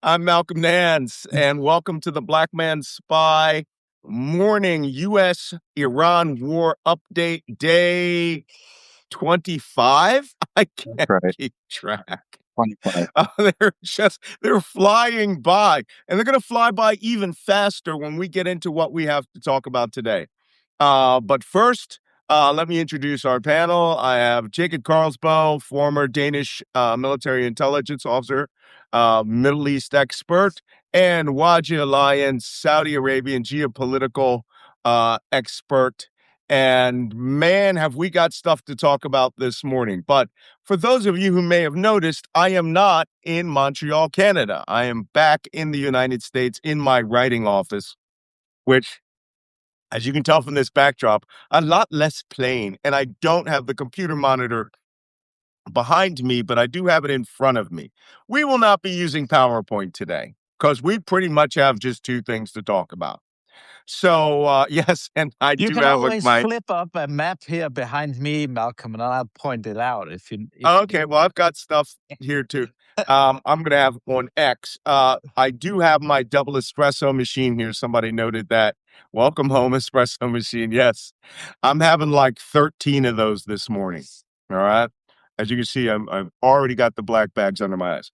I'm Malcolm Nance, and welcome to the Black Man Spy Morning U.S.-Iran War Update Day 25. I That's can't right. keep track. 25. They're flying by, and they're going to fly by even faster when we get into what we have to talk about today. But first, let me introduce our panel. I have Jacob Kaarsbo, former Danish military intelligence officer, Middle East expert, and Wajid Alliance, Saudi Arabian geopolitical expert. And man, have we got stuff to talk about this morning. But for those of you who may have noticed, I am not in Montreal, Canada. I am back in the United States in my writing office, which, as you can tell from this backdrop, a lot less plain. And I don't have the computer monitor behind me, but I do have it in front of me. We will not be using PowerPoint today because we pretty much have just two things to talk about. So, yes, and I You do can have always my... flip up a map here behind me, Malcolm, and I'll point it out if you. Okay, well, I've got stuff here too. I'm going to have on X. I do have my double espresso machine here. Somebody noted that. Welcome home, espresso machine. Yes, I'm having like 13 of those this morning. All right. As you can see, I've already got the black bags under my eyes.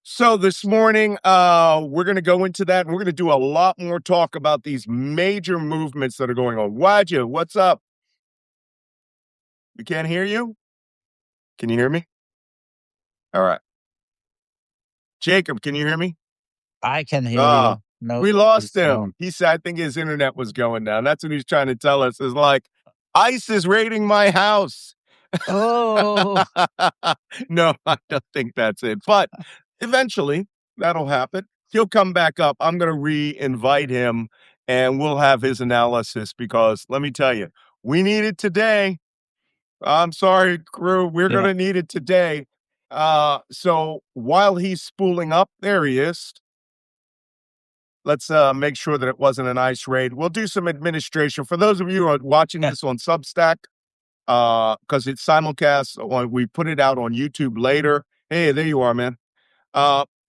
So this morning, we're going to go into that, and we're going to do a lot more talk about these major movements that are going on. Wajid, what's up? We can't hear you. Can you hear me? All right. Jacob, can you hear me? I can hear you. No, We lost him. He said, I think his internet was going down. That's what he's trying to tell us. Is like, ICE is raiding my house. Oh, No, I don't think that's it. But eventually, that'll happen. He'll come back up. I'm going to re-invite him, and we'll have his analysis because let me tell you, we need it today. I'm sorry, crew. We're going to need it today. So while he's spooling up, there he is. Let's make sure that it wasn't an ICE raid. We'll do some administration. For those of you who are watching this on Substack, because it's simulcast, we put it out on YouTube later. Hey, there you are, man.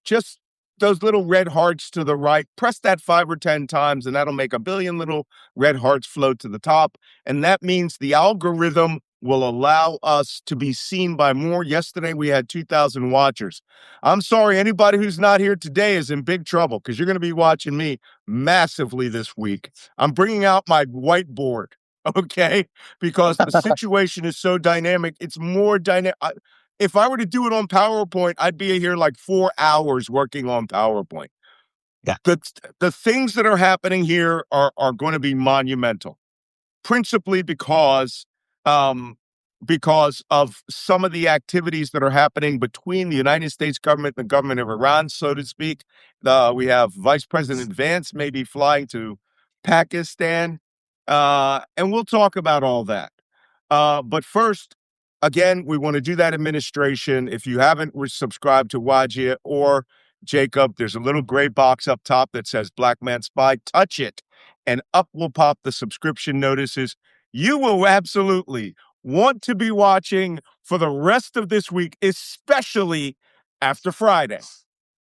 Just those little red hearts to the right, press that 5 or 10 times, and that'll make a billion little red hearts float to the top. And that means the algorithm will allow us to be seen by more. Yesterday, we had 2,000 watchers. I'm sorry, anybody who's not here today is in big trouble because you're going to be watching me massively this week. I'm bringing out my whiteboard, okay? Because the situation is so dynamic. It's more dynamic. If I were to do it on PowerPoint, I'd be here like 4 hours working on PowerPoint. Yeah. The things that are happening here are going to be monumental, principally because of some of the activities that are happening between the United States government and the government of Iran, so to speak. We have Vice President Vance maybe flying to Pakistan, and we'll talk about all that. But first, again, we want to do that administration. If you haven't subscribed to Wajid or Jacob, there's a little gray box up top that says Black Man Spy. Touch it, and up will pop the subscription notices. You will absolutely want to be watching for the rest of this week, especially after Friday,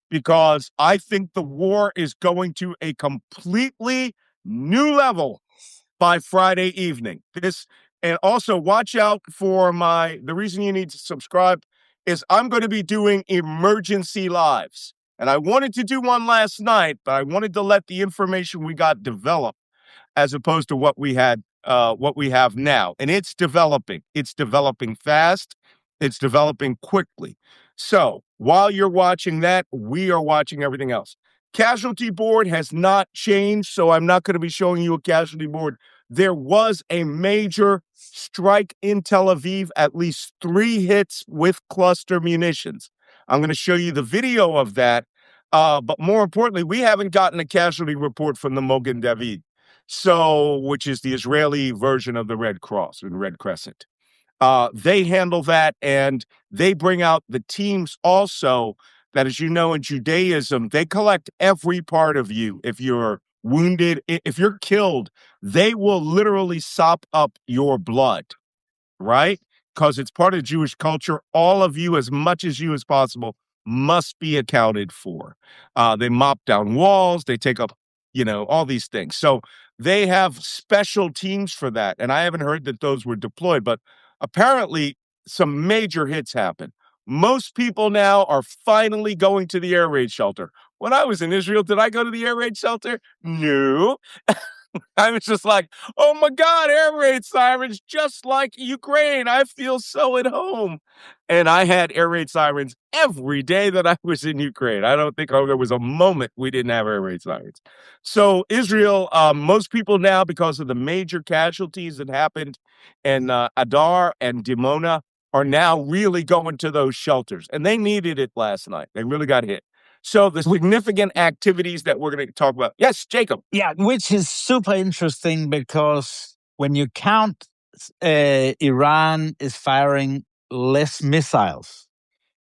because I think the war is going to a completely new level by Friday evening. And also watch out for the reason you need to subscribe is I'm going to be doing emergency lives. And I wanted to do one last night, but I wanted to let the information we got develop as opposed to what we have now. And it's developing. It's developing fast. It's developing quickly. So while you're watching that, we are watching everything else. Casualty board has not changed, so I'm not going to be showing you a casualty board. There was a major strike in Tel Aviv, at least 3 hits with cluster munitions. I'm going to show you the video of that. But more importantly, we haven't gotten a casualty report from the Mogen David, which is the Israeli version of the Red Cross and Red Crescent. They handle that, and they bring out the teams also that, as you know, in Judaism, they collect every part of you. If you're wounded, if you're killed, they will literally sop up your blood, right? Because it's part of Jewish culture. All of you, as much as you as possible, must be accounted for. They mop down walls, they take up, all these things. So they have special teams for that. And I haven't heard that those were deployed, but apparently some major hits happen. Most people now are finally going to the air raid shelter. When I was in Israel, did I go to the air raid shelter? No. I was just like, oh my God, air raid sirens, just like Ukraine. I feel so at home. And I had air raid sirens every day that I was in Ukraine. I don't think there was a moment we didn't have air raid sirens. So, Israel, most people now, because of the major casualties that happened in Adar and Dimona, are now really going to those shelters. And they needed it last night. They really got hit. So the significant activities that we're going to talk about. Yes, Jacob. Yeah, which is super interesting because when you count, Iran is firing less missiles.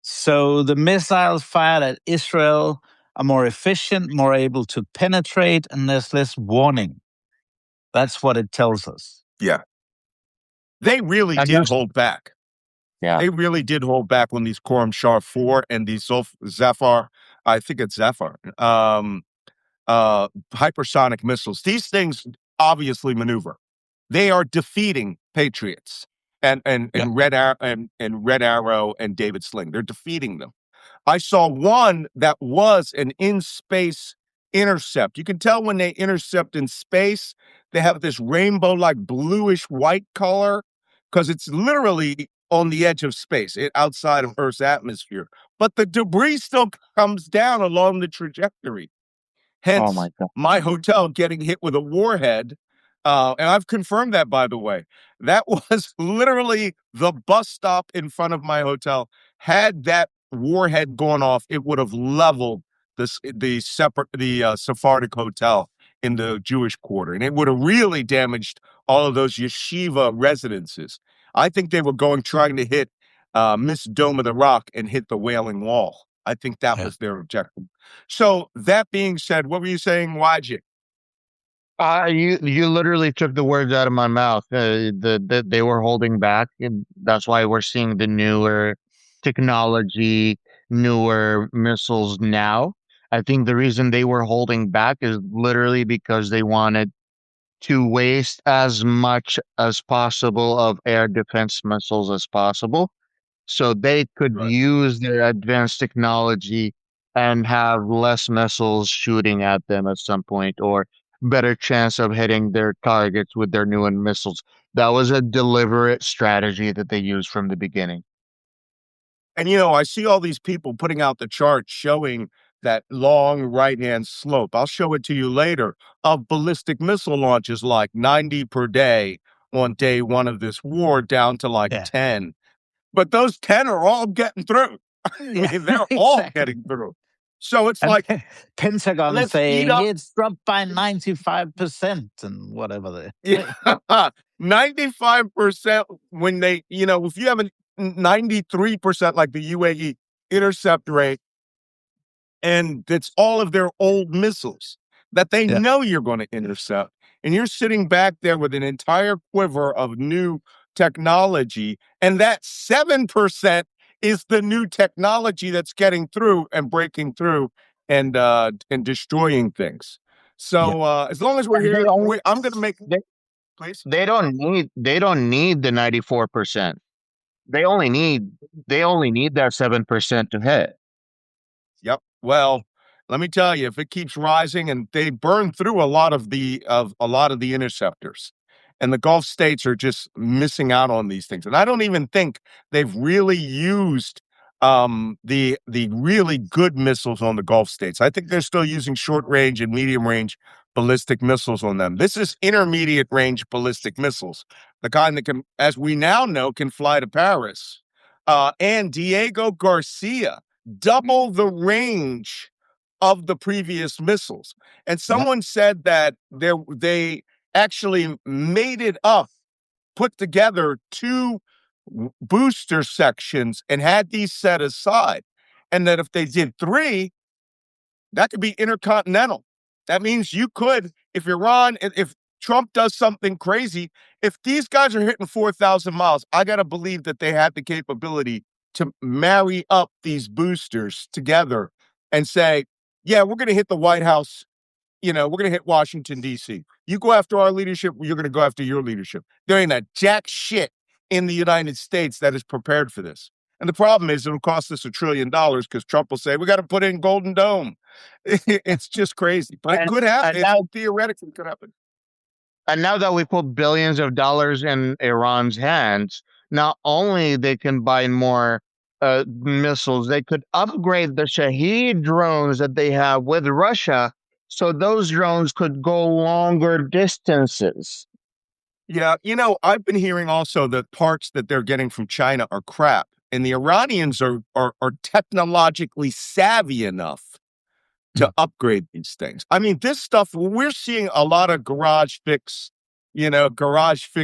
So the missiles fired at Israel are more efficient, more able to penetrate, and there's less warning. That's what it tells us. Yeah. They really did hold back. Yeah. They really did hold back on these Quorum Shar 4 and these Zafar, I think it's Zafar, hypersonic missiles. These things obviously maneuver. They are defeating Patriots and Red Arrow and David Sling. They're defeating them. I saw one that was an in-space intercept. You can tell when they intercept in space, they have this rainbow-like bluish-white color because it's literally on the edge of space, outside of Earth's atmosphere. But the debris still comes down along the trajectory. Oh Hence, my God. my hotel getting hit with a warhead. And I've confirmed that, by the way. That was literally the bus stop in front of my hotel. Had that warhead gone off, it would have leveled the Sephardic hotel in the Jewish quarter, and it would have really damaged all of those yeshiva residences. I think they were trying to hit Miss Dome of the Rock and hit the Wailing Wall. I think that was their objective. So that being said, what were you saying, Wajik? You literally took the words out of my mouth. They were holding back, and that's why we're seeing the newer technology, newer missiles now. I think the reason they were holding back is literally because they wanted to waste as much as possible of air defense missiles as possible, so they could Right. use their advanced technology and have less missiles shooting at them at some point, or better chance of hitting their targets with their new missiles. That was a deliberate strategy that they used from the beginning. And I see all these people putting out the chart showing that long right-hand slope. I'll show it to you later of ballistic missile launches, like 90 per day on day one of this war, down to like 10. But those 10 are all getting through. I mean, they're all getting through. So it's like Pentagon let's saying eat up. it's dropped by 95% and whatever. Yeah, 95% when they, if you have a 93% like the UAE intercept rate, and it's all of their old missiles that they know you're going to intercept. And you're sitting back there with an entire quiver of new technology. And that 7% is the new technology that's getting through and breaking through and destroying things. So as long as we're here, I'm going to make, please. They don't need the 94%. They only need that 7% to hit. Yep. Well, let me tell you, if it keeps rising, and they burn through a lot of the interceptors, and the Gulf states are just missing out on these things. And I don't even think they've really used the really good missiles on the Gulf states. I think they're still using short range and medium range ballistic missiles on them. This is intermediate range ballistic missiles, the kind that can, as we now know, can fly to Paris. And Diego Garcia, double the range of the previous missiles. And someone said that they actually made it up, put together two booster sections and had these set aside. And that if they did three, that could be intercontinental. That means you could, if Trump does something crazy, if these guys are hitting 4,000 miles, I got to believe that they have the capability to marry up these boosters together and say, yeah, we're going to hit the White House. We're going to hit Washington, D.C. You go after our leadership, you're going to go after your leadership. There ain't a jack shit in the United States that is prepared for this. And the problem is it'll cost us $1 trillion because Trump will say, we got to put in Golden Dome. It's just crazy. But it could happen. Theoretically, it could happen. And now that we put billions of dollars in Iran's hands, not only they can buy more missiles, they could upgrade the Shahed drones that they have with Russia, so those drones could go longer distances. Yeah, I've been hearing also that parts that they're getting from China are crap, and the Iranians are technologically savvy enough to upgrade these things. I mean, this stuff, we're seeing a lot of garage fix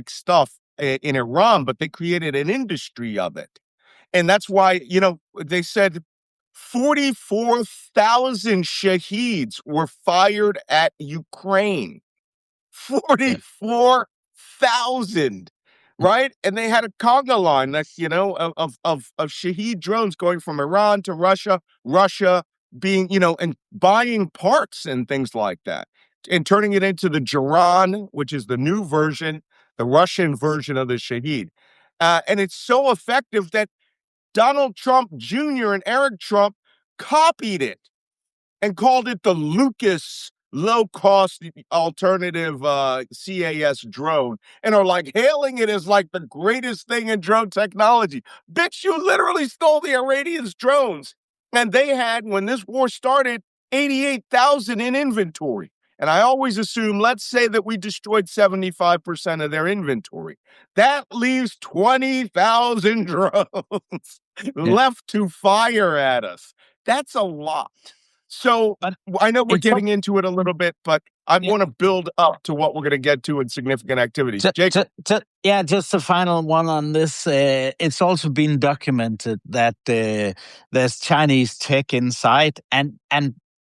stuff in Iran, but they created an industry of it. And that's why, they said 44,000 shaheeds were fired at Ukraine. 44,000, right? And they had a conga line that, of Shahed drones going from Iran to Russia being, and buying parts and things like that, and turning it into the Jiran, which is the new version, the Russian version of the Shahed. And it's so effective that Donald Trump Jr. and Eric Trump copied it and called it the Lucas low-cost alternative CAS drone, and are like hailing it as like the greatest thing in drone technology. Bitch, you literally stole the Iranians' drones. And they had, when this war started, 88,000 in inventory. And I always assume, let's say that we destroyed 75% of their inventory. That leaves 20,000 drones left to fire at us. That's a lot. So I know we're getting into it a little bit, but I want to build up to what we're going to get to in significant activities. Jacob? Just the final one on this. It's also been documented that there's Chinese tech inside, and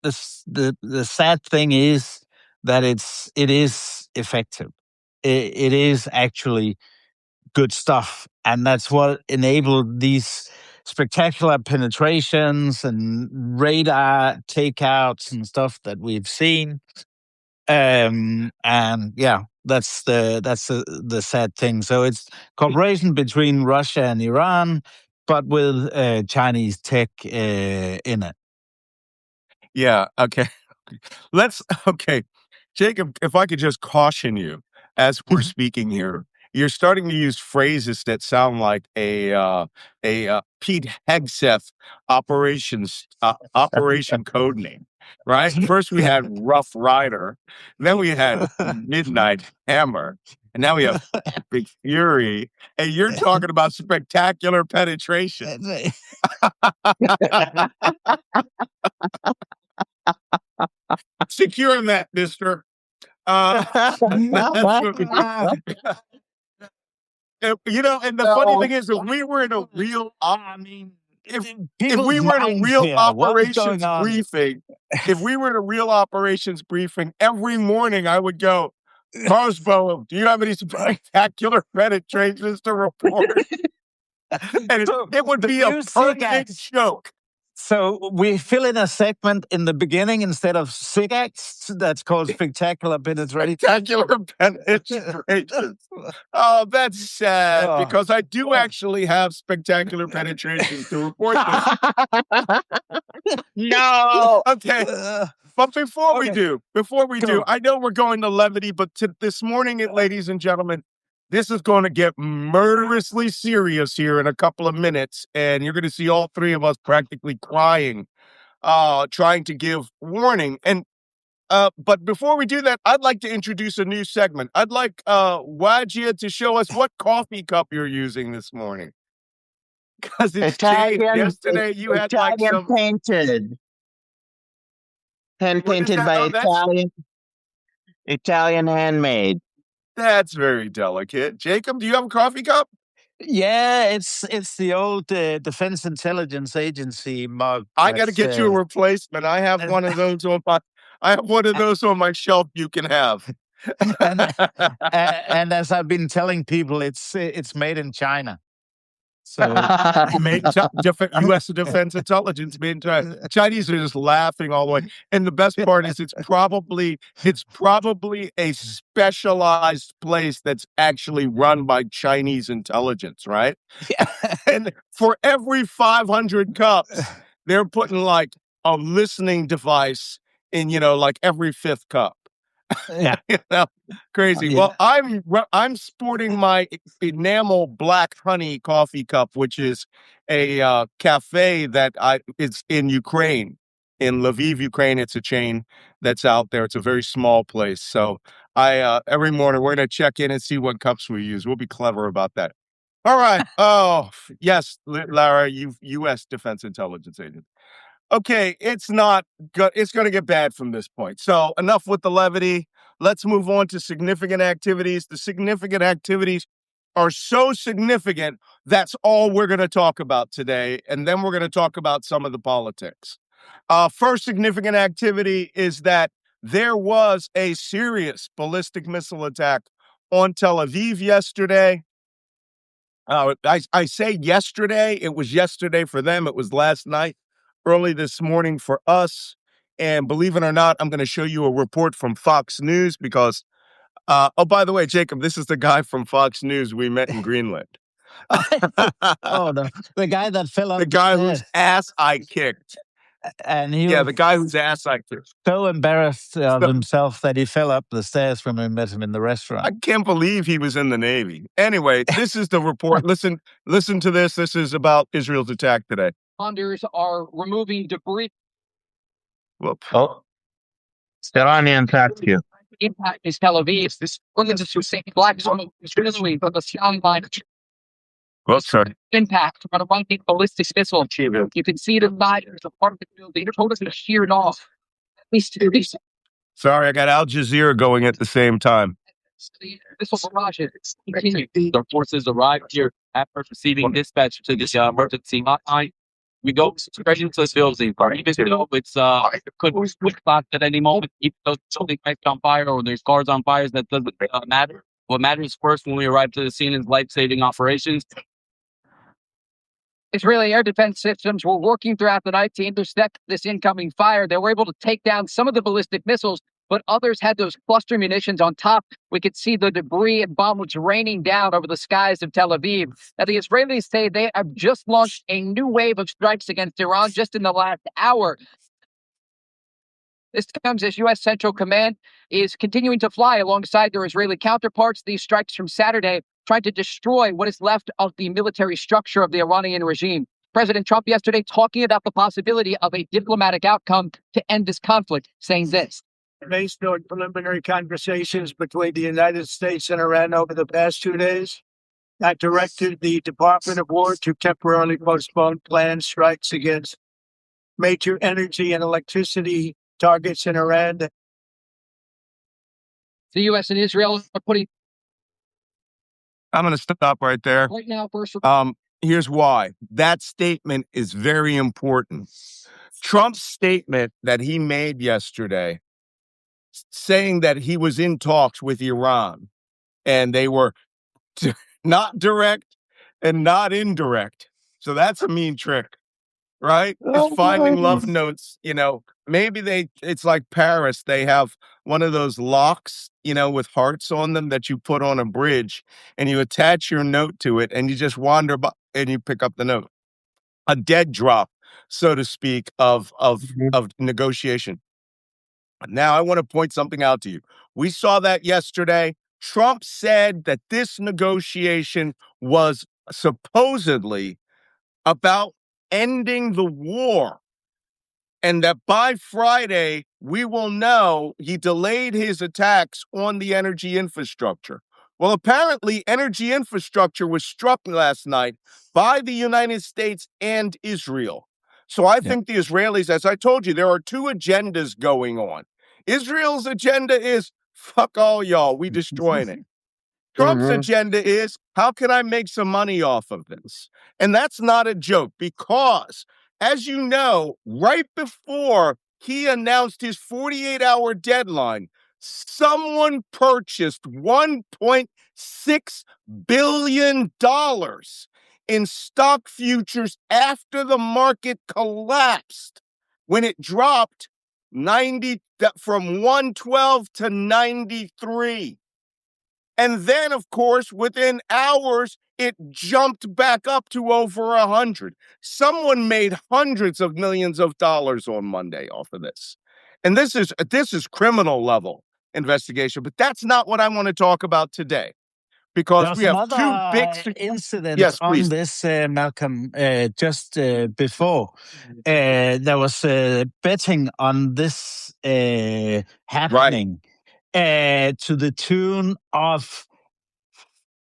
the sad thing is that it is effective. It is actually good stuff, and that's what enabled these spectacular penetrations and radar takeouts and stuff that we've seen. And yeah, that's the sad thing. So it's cooperation between Russia and Iran, but with Chinese tech in it. Yeah. Okay. Okay. Jacob, if I could just caution you as we're speaking here, you're starting to use phrases that sound like a Pete Hegseth operation code name, right? First we had Rough Rider, then we had Midnight Hammer, and now we have Epic Fury, and you're talking about spectacular penetration. Secure that, mister. That's what and the funny thing is, if we were in a real, if we were in a real operations briefing, every morning I would go, Kaarsbo, do you have any spectacular penetrations to report? And it would be a perfect joke. So we fill in a segment in the beginning instead of SIGAX that's called spectacular penetration. Spectacular penetration. Oh, that's sad because I do actually have spectacular penetration to report this. No. Okay. But before we do, I know we're going to levity, but this morning, ladies and gentlemen, this is going to get murderously serious here in a couple of minutes, and you're going to see all three of us practically crying, trying to give warning. And but before we do that, I'd like to introduce a new segment. I'd like Wajia to show us what coffee cup you're using this morning, because it's changed. Yesterday you had like some painted, hand painted by Italian handmade. That's very delicate. Jacob, do you have a coffee cup? Yeah, it's the old Defense Intelligence Agency mug. I got to get you a replacement. I have one of those on my shelf. You can have. and as I've been telling people, it's made in China. So U.S. Defense Intelligence being Chinese are just laughing all the way. And the best part is it's probably a specialized place that's actually run by Chinese intelligence, right? yeah. And for every 500 cups, they're putting like a listening device in, like every fifth cup. Yeah. Crazy. Yeah. Well, I'm sporting my enamel black honey coffee cup, which is a cafe that it's in Ukraine, in Lviv, Ukraine. It's a chain that's out there. It's a very small place. So I every morning we're gonna check in and see what cups we use. We'll be clever about that. All right. Oh yes, Lara, U.S. Defense Intelligence Agent. Okay, it's not good. It's going to get bad from this point. So enough with the levity. Let's move on to significant activities. The significant activities are so significant. That's all we're going to talk about today. And then we're going to talk about some of the politics. First significant activity is that there was a serious ballistic missile attack on Tel Aviv yesterday. I say yesterday. It was yesterday for them. It was last night, early this morning for us. And believe it or not, I'm going to show you a report from Fox News because, oh, by the way, Jacob, this is the guy from Fox News we met in Greenland. Oh, no. The guy that fell up The guy whose ass I kicked. And he Yeah, was the guy whose ass I kicked. so embarrassed of himself that he fell up the stairs when we met him in the restaurant. I can't believe he was in the Navy. Anyway, this is the report. Listen to this. This is about Israel's attack today. Responders are removing debris. Whoop. Oh, Iranian attacked you. Impact is Tel Aviv. This was to say black zone is really from the skyline. Well, sorry. Impact on a running ballistic missile. You can see the side. There's a part of the building. They're told us to sheared off. At least Sorry, I got Al Jazeera going at the same time. missile barrages continue. The forces arrived here after receiving dispatch to this emergency hotline. We go straight into this building. Even though it's could switch spots at any moment, even though something might be on fire or there's cars on fire, that doesn't matter. What matters first when we arrive to the scene is life-saving operations. Israeli air defense systems were working throughout the night to intercept this incoming fire. They were able to take down some of the ballistic missiles, but others had those cluster munitions on top. We could see the debris and bombs raining down over the skies of Tel Aviv. Now, the Israelis say they have just launched a new wave of strikes against Iran just in the last hour. This comes as U.S. Central Command is continuing to fly alongside their Israeli counterparts. These strikes from Saturday trying to destroy what is left of the military structure of the Iranian regime. President Trump yesterday talking about the possibility of a diplomatic outcome to end this conflict, saying this. Based on preliminary conversations between the United States and Iran over the past 2 days, I directed the Department of War to temporarily postpone planned strikes against major energy and electricity targets in Iran. The U.S. and Israel are putting. I'm going to stop right there. Right now, first. Here's why. That statement is very important. Trump's statement that he made yesterday, saying that he was in talks with Iran and they were not direct and not indirect. So that's a mean trick, right? It's finding love notes, maybe it's like Paris. They have one of those locks, with hearts on them that you put on a bridge and you attach your note to it and you just wander by and you pick up the note. A dead drop, so to speak, of negotiation. Now, I want to point something out to you. We saw that yesterday. Trump said that this negotiation was supposedly about ending the war, and that by Friday, we will know he delayed his attacks on the energy infrastructure. Well, apparently, energy infrastructure was struck last night by the United States and Israel. So I think the Israelis, as I told you, there are two agendas going on. Israel's agenda is, fuck all y'all, we destroying it. Trump's agenda is, how can I make some money off of this? And that's not a joke because, as you know, right before he announced his 48-hour deadline, someone purchased $1.6 billion in stock futures after the market collapsed when it dropped 90 from 112 to 93. And then, of course, within hours, it jumped back up to over 100. Someone made hundreds of millions of dollars on Monday off of this. And this is criminal level investigation, but that's not what I want to talk about today, because There's we have two big another incident Yes, on please. this, Malcolm, just before. There was betting on this Right. happening to the tune of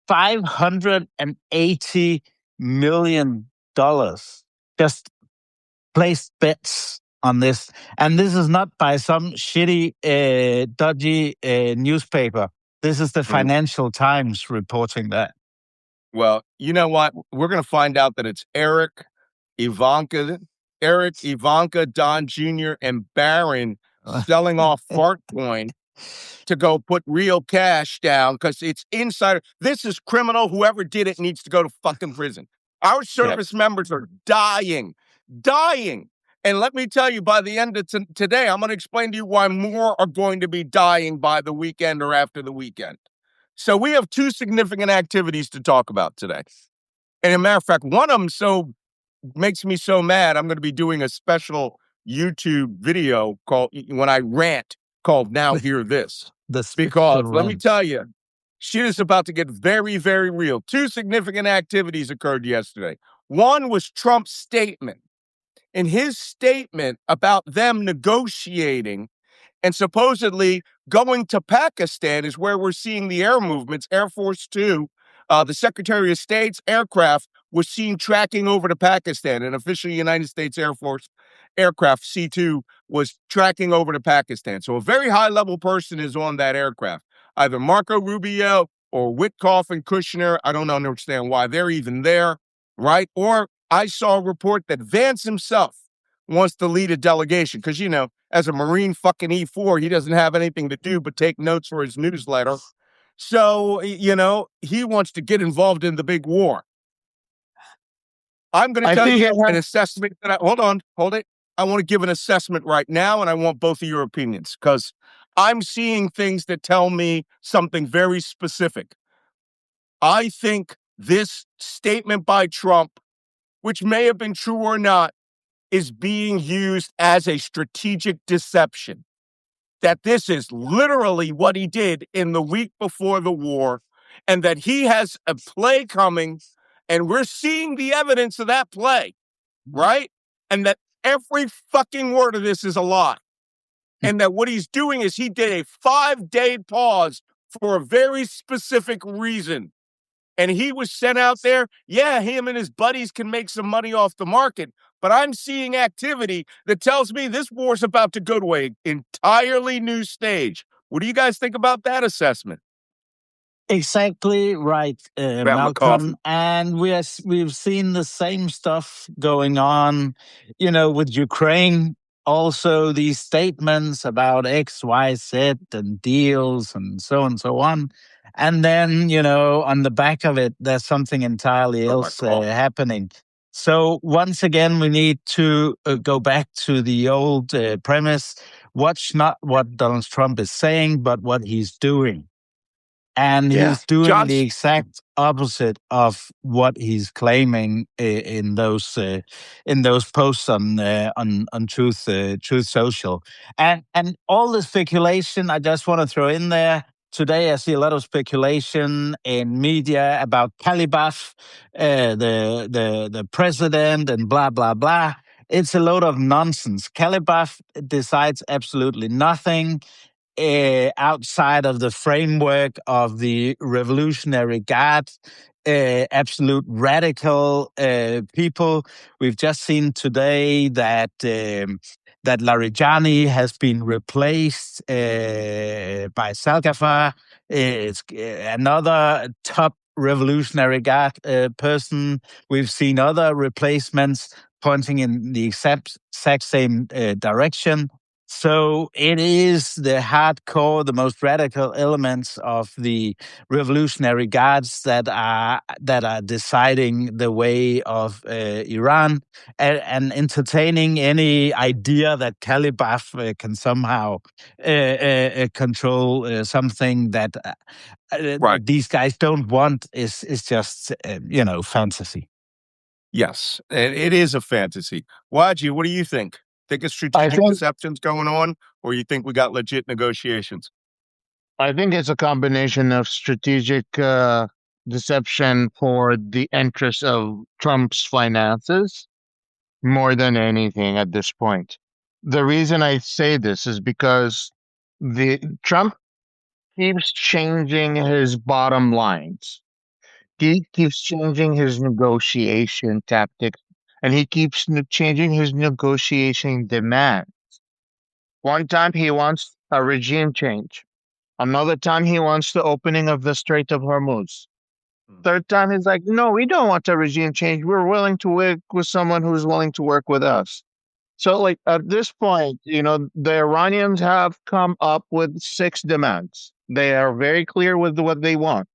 $580 million. Just placed bets on this. And this is not by some shitty, dodgy newspaper. This is the Financial Times reporting that. Well, you know what? We're going to find out that it's Eric, Ivanka, Don Jr., and Barron selling off Fartcoin to go put real cash down because it's insider. This is criminal. Whoever did it needs to go to fucking prison. Our service members are dying. And let me tell you, by the end of today, I'm going to explain to you why more are going to be dying by the weekend or after the weekend. So we have two significant activities to talk about today. And as a matter of fact, one of them makes me so mad, I'm going to be doing a special YouTube video called, when I rant, called Now Hear This. Because let me tell you, shit is about to get very, very real. Two significant activities occurred yesterday. One was Trump's statement. In his statement about them negotiating and supposedly going to Pakistan is where we're seeing the air movements. Air Force Two, the Secretary of State's aircraft was seen tracking over to Pakistan. An official United States Air Force aircraft, C-2, was tracking over to Pakistan. So a very high-level person is on that aircraft. Either Marco Rubio or Witkoff and Kushner. I don't understand why they're even there, right? Or I saw a report that Vance himself wants to lead a delegation because, you know, as a Marine fucking E4, he doesn't have anything to do but take notes for his newsletter. So, you know, he wants to get involved in the big war. I'm going to tell you an assessment that hold it. I want to give an assessment right now, and I want both of your opinions because I'm seeing things that tell me something very specific. I think this statement by Trump, which may have been true or not, is being used as a strategic deception. That this is literally what he did in the week before the war, and that he has a play coming, and we're seeing the evidence of that play, right? And that every fucking word of this is a lie. And that what he's doing is he did a 5-day pause for a very specific reason. And he was sent out there. Yeah, him and his buddies can make some money off the market. But I'm seeing activity that tells me this war's about to go to an entirely new stage. What do you guys think about that assessment? Exactly right, Malcolm. And we've seen the same stuff going on, you know, with Ukraine. Also, these statements about X, Y, Z and deals and so on. And then, you know, on the back of it, there's something entirely else happening. So once again, we need to go back to the old premise. Watch not what Donald Trump is saying, but what he's doing. And he's doing the exact opposite of what he's claiming in those posts on Truth Social, and all the speculation. I just want to throw in there. Today, I see a lot of speculation in media about Kalibaf, the president, and blah blah blah. It's a load of nonsense. Kalibaf decides absolutely nothing. Outside of the framework of the Revolutionary Guard, absolute radical people. We've just seen today that Larijani has been replaced by Salgafar. It's another top Revolutionary Guard person. We've seen other replacements pointing in the exact same direction. So it is the hardcore, the most radical elements of the Revolutionary Guards that are deciding the way of Iran, and entertaining any idea that Taliban can somehow control something that Right. these guys don't want is just fantasy. Yes, and it is a fantasy. Waji, what do you think? Think a I strategic think deception's going on, or you think we got legit negotiations? I think it's a combination of strategic deception for the interest of Trump's finances more than anything at this point. The reason I say this is because the Trump keeps changing his bottom lines. He keeps changing his negotiation tactics, and he keeps changing his negotiation demand. One time he wants a regime change. Another time he wants the opening of the Strait of Hormuz. Third time he's like, no, we don't want a regime change. We're willing to work with someone who's willing to work with us. So, like, at this point, the Iranians have come up with 6 demands. They are very clear with what they want.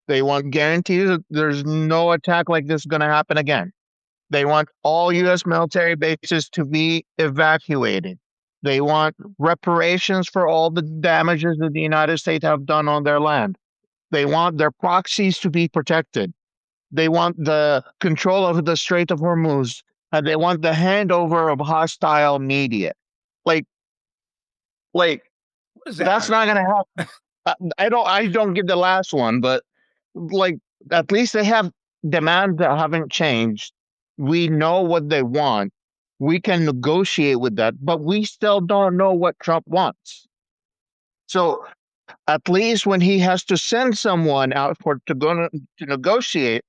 They want guarantees that there's no attack like this going to happen again. They want all U.S. military bases to be evacuated. They want reparations for all the damages that the United States have done on their land. They want their proxies to be protected. They want the control of the Strait of Hormuz, and they want the handover of hostile media. Like, What is that? that's not gonna happen. I don't get the last one, but like at least they have demands that haven't changed. We know what they want. We can negotiate with that, but we still don't know what Trump wants. So at least when he has to send someone out to negotiate,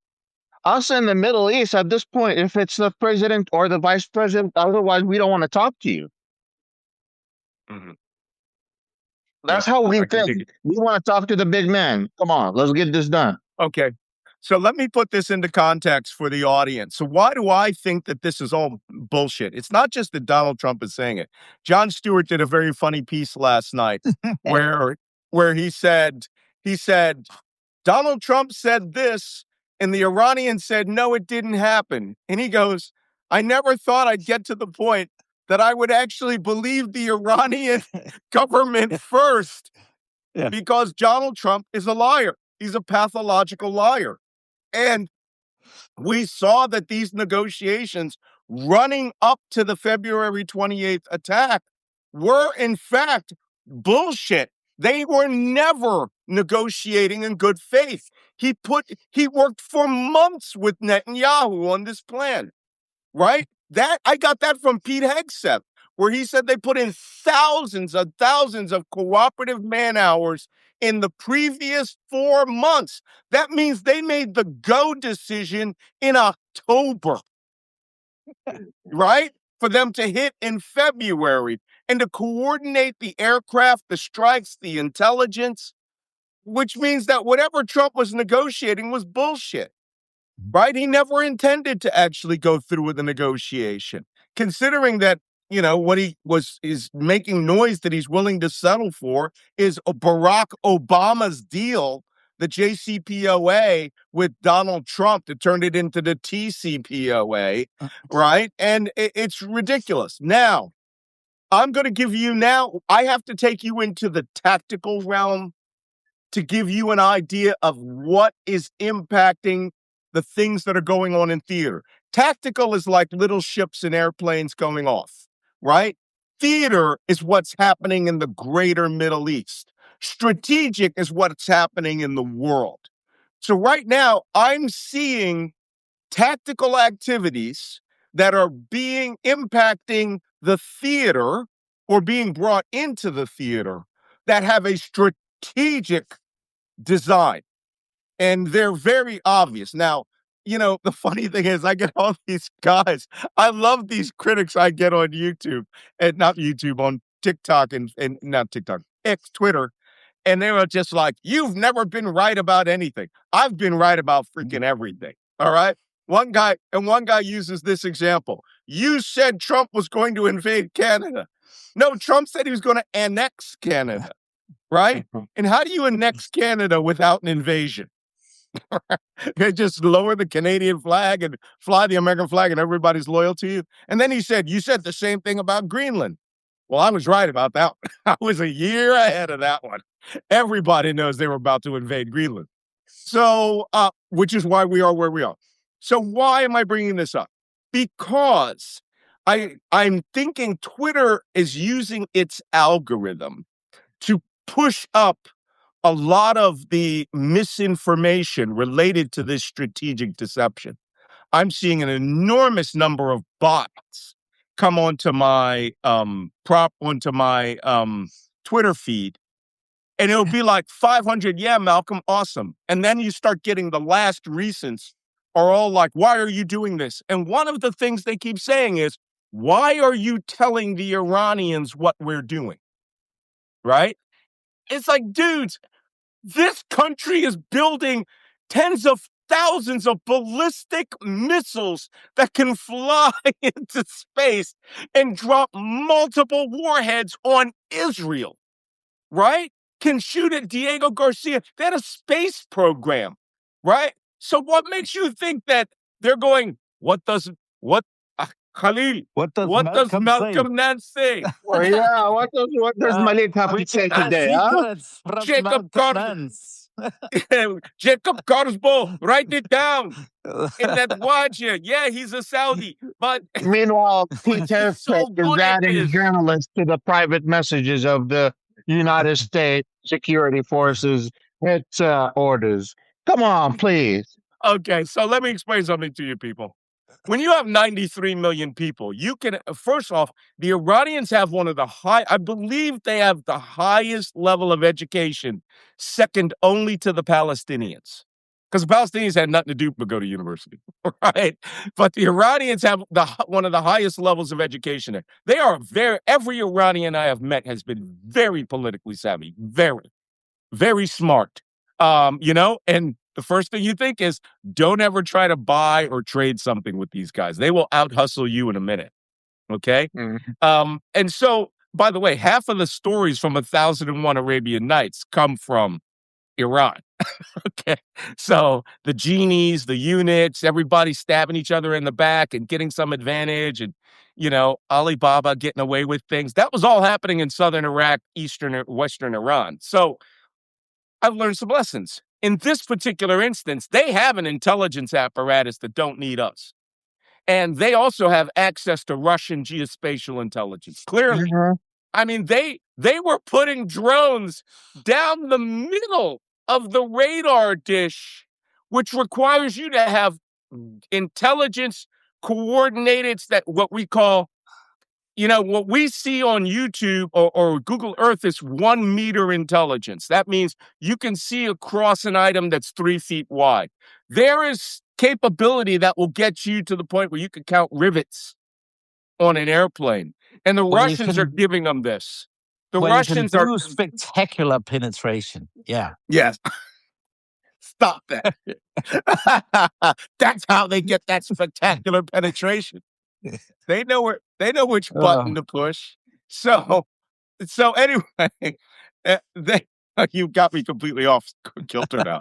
us in the Middle East at this point, if it's the president or the vice president, otherwise we don't want to talk to you. Mhm. That's Yeah, how we I can dig think. it. We want to talk to the big man. Come on, let's get this done. Okay. So let me put this into context for the audience. So why do I think that this is all bullshit? It's not just that Donald Trump is saying it. Jon Stewart did a very funny piece last night where he said Donald Trump said this and the Iranians said no, it didn't happen. And he goes, I never thought I'd get to the point that I would actually believe the Iranian government first. Yeah. Because Donald Trump is a liar. He's a pathological liar. And we saw that these negotiations running up to the February 28th attack were, in fact, bullshit. They were never negotiating in good faith. He worked for months with Netanyahu on this plan, right? I got that from Pete Hegseth, where he said they put in thousands of cooperative man hours in the previous 4 months. That means they made the go decision in October, right? For them to hit in February and to coordinate the aircraft, the strikes, the intelligence, which means that whatever Trump was negotiating was bullshit. Right? He never intended to actually go through with the negotiation, considering that, what is making noise that he's willing to settle for is Barack Obama's deal, the JCPOA with Donald Trump, that turned it into the TCPOA, right? And it's ridiculous. Now, I have to take you into the tactical realm to give you an idea of what is impacting the things that are going on in theater. Tactical is like little ships and airplanes going off, right? Theater is what's happening in the greater Middle East. Strategic is what's happening in the world. So right now, I'm seeing tactical activities that are impacting the theater or being brought into the theater that have a strategic design. And they're very obvious. Now, the funny thing is I get all these guys. I love these critics I get on YouTube, and not YouTube, on TikTok and not TikTok, X, Twitter. And they were just like, you've never been right about anything. I've been right about freaking everything. All right. One guy uses this example. You said Trump was going to invade Canada. No, Trump said he was going to annex Canada, right? And how do you annex Canada without an invasion? They just lower the Canadian flag and fly the American flag and everybody's loyal to you. And then he said, you said the same thing about Greenland. Well, I was right about that one. I was a year ahead of that one. Everybody knows they were about to invade Greenland. So, which is why we are where we are. So why am I bringing this up? Because I'm thinking Twitter is using its algorithm to push up a lot of the misinformation related to this strategic deception. I'm seeing an enormous number of bots come onto my Twitter feed, and it'll be like 500. Yeah, Malcolm, awesome. And then you start getting the last recents are all like, why are you doing this? And one of the things they keep saying is, why are you telling the Iranians what we're doing? Right? It's like, dudes, this country is building tens of thousands of ballistic missiles that can fly into space and drop multiple warheads on Israel, right? Can shoot at Diego Garcia. They had a space program, right? So what makes you think that they're going, Khalil, What does what does Malcolm say? Malcolm Nance say? Well, yeah, what does Malik have to say today, huh? Secrets from Jacob Malcolm Nance. Jacob Kaarsbo, write it down. In that watch here. Yeah, he's a Saudi, but Meanwhile, Pete he's so is good at adding this. journalists to the private messages of the United States security forces. It's orders. Come on, please. Okay, so let me explain something to you people. When you have 93 million people, you can, first off, the Iranians have one of the I believe they have the highest level of education, second only to the Palestinians. Because the Palestinians had nothing to do but go to university, right? But the Iranians have one of the highest levels of education there. They are every Iranian I have met has been very politically savvy, very, very smart. And the first thing you think is, don't ever try to buy or trade something with these guys. They will out hustle you in a minute. Okay. And so, by the way, half of the stories from 1001 Arabian Nights come from Iran. Okay. So the genies, the eunuchs, everybody stabbing each other in the back and getting some advantage, and, Alibaba getting away with things. That was all happening in southern Iraq, eastern or western Iran. So I've learned some lessons. In this particular instance, they have an intelligence apparatus that don't need us. And they also have access to Russian geospatial intelligence. Clearly. I mean, they were putting drones down the middle of the radar dish, which requires you to have intelligence coordinated, that what we call, what we see on YouTube or Google Earth is 1 meter intelligence. That means you can see across an item that's 3 feet wide. There is capability that will get you to the point where you can count rivets on an airplane. And the Russians are giving them this. The Russians are spectacular penetration. Yeah. Yes. Stop that. That's how they get that spectacular penetration. They know which button to push. So anyway, you got me completely off kilter now.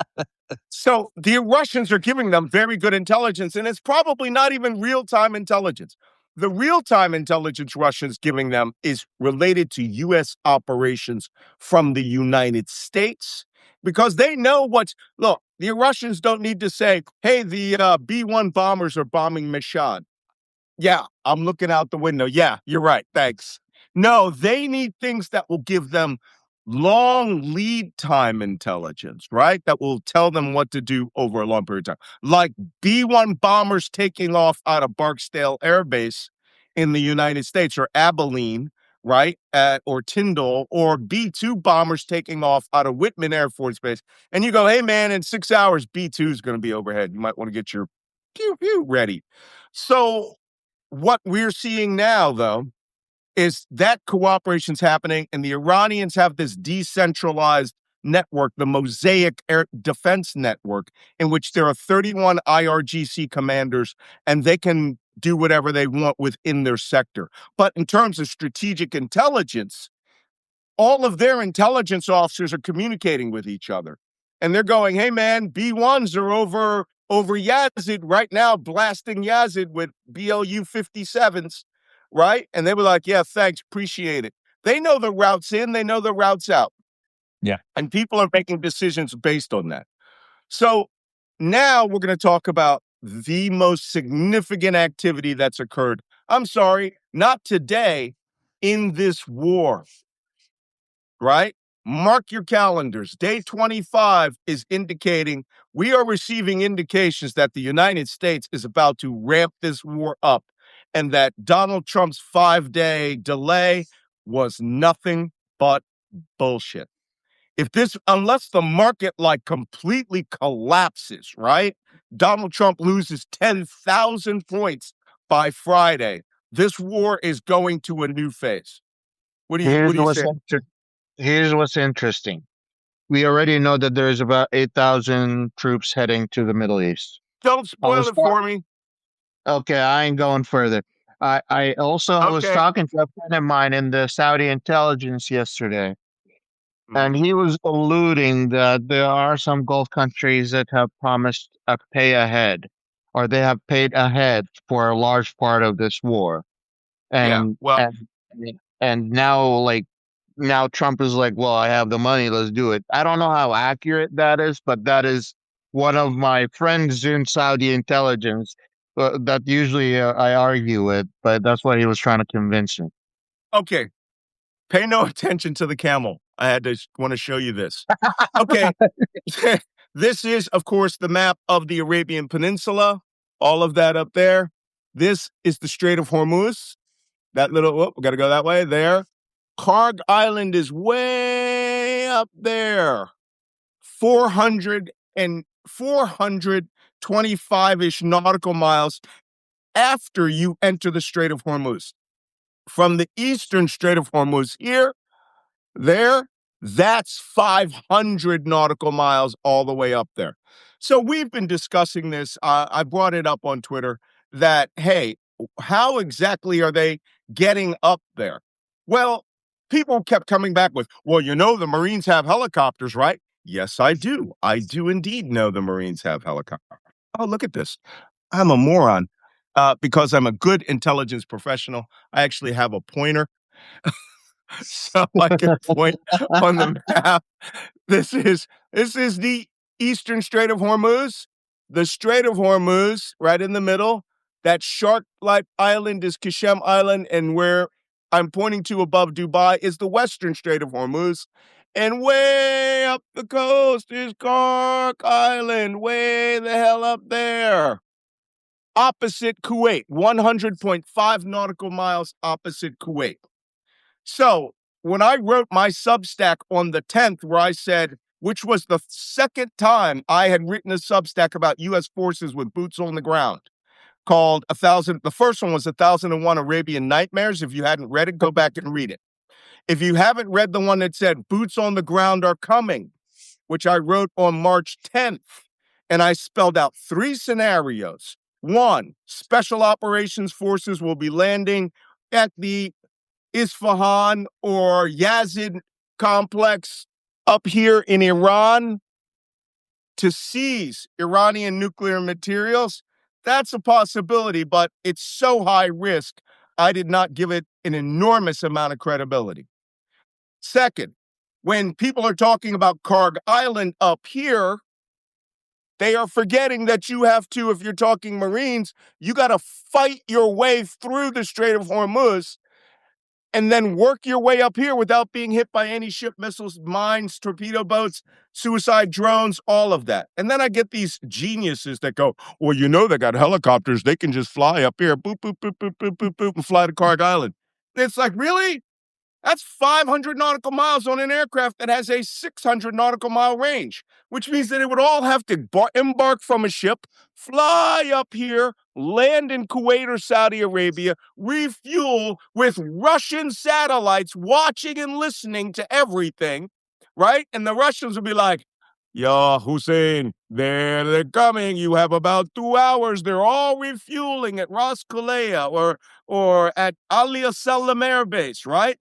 So the Russians are giving them very good intelligence, and it's probably not even real-time intelligence. The real-time intelligence Russians giving them is related to U.S. operations from the United States, because they know look, the Russians don't need to say, hey, the B-1 bombers are bombing Mashhad. Yeah, I'm looking out the window. Yeah, you're right. Thanks. No, they need things that will give them long lead time intelligence, right? That will tell them what to do over a long period of time. Like B-1 bombers taking off out of Barksdale Air Base in the United States, or Abilene, right? Or Tyndall, or B-2 bombers taking off out of Whitman Air Force Base. And you go, hey, man, in 6 hours, B-2 is going to be overhead. You might want to get your pew-pew ready. So what we're seeing now, though, is that cooperation's happening, and the Iranians have this decentralized network, the Mosaic Air Defense Network, in which there are 31 IRGC commanders, and they can do whatever they want within their sector. But in terms of strategic intelligence, all of their intelligence officers are communicating with each other. And they're going, hey, man, B-1s are over Yazid right now, blasting Yazid with BLU 57s, right? And they were like, yeah, thanks, appreciate it. They know the routes in, they know the routes out. Yeah. And people are making decisions based on that. So now we're going to talk about the most significant activity that's occurred. I'm sorry, not today, in this war, right? Mark your calendars. Day 25 is indicating we are receiving indications that the United States is about to ramp this war up and that Donald Trump's 5-day delay was nothing but bullshit. Unless the market like completely collapses, right? Donald Trump loses 10,000 points by Friday. This war is going to a new phase. What do you say? Here's what's interesting. We already know that there's about 8,000 troops heading to the Middle East. Don't spoil it for me. Okay, I ain't going further. I also was talking to a friend of mine in the Saudi intelligence yesterday, and he was alluding that there are some Gulf countries that have promised a pay ahead, or they have paid ahead for a large part of this war. And and now Trump is like, well, I have the money, let's do it. I don't know how accurate that is, but that is one of my friends in Saudi intelligence that usually I argue with, but that's what he was trying to convince me. Okay. Pay no attention to the camel. I want to show you this. Okay. This is, of course, the map of the Arabian Peninsula. All of that up there. This is the Strait of Hormuz. That little, we got to go that way. There. Karg Island is way up there. 425-ish nautical miles after you enter the Strait of Hormuz. From the eastern Strait of Hormuz here, there, that's 500 nautical miles all the way up there. So we've been discussing this. I brought it up on Twitter that, hey, how exactly are they getting up there? Well, people kept coming back with, well, the Marines have helicopters, right? Yes, I do. I do indeed know the Marines have helicopters. Oh, look at this. I'm a moron. Because I'm a good intelligence professional, I actually have a pointer. So I can point on the map. This is the eastern Strait of Hormuz. The Strait of Hormuz, right in the middle. That shark-like island is Qasem Island, and where I'm pointing to above Dubai is the western Strait of Hormuz. And way up the coast is Kark Island, way the hell up there. Opposite Kuwait, 100.5 nautical miles opposite Kuwait. So when I wrote my Substack on the 10th, where I said, which was the second time I had written a Substack about U.S. forces with boots on the ground, called the first one was 1001 Arabian Nightmares. If you hadn't read it, go back and read it. If you haven't read the one that said boots on the ground are coming, which I wrote on March 10th, and I spelled out 3 scenarios. 1, special operations forces will be landing at the Isfahan or Yazid complex up here in Iran to seize Iranian nuclear materials. That's a possibility, but it's so high risk, I did not give it an enormous amount of credibility. Second, when people are talking about Karg Island up here, they are forgetting that you have to, if you're talking Marines, you got to fight your way through the Strait of Hormuz and then work your way up here without being hit by any ship missiles, mines, torpedo boats, suicide drones, all of that. And then I get these geniuses that go, well, they got helicopters. They can just fly up here, boop, boop, boop, boop, boop, boop, boop, and fly to Karg Island. It's like, really? That's 500 nautical miles on an aircraft that has a 600 nautical mile range, which means that it would all have to embark from a ship, fly up here, land in Kuwait or Saudi Arabia, refuel with Russian satellites watching and listening to everything, right? And the Russians would be like, Ya Hussein, they're coming. You have about 2 hours. They're all refueling at Ras Khalea or at Alia Selam Air Base, right?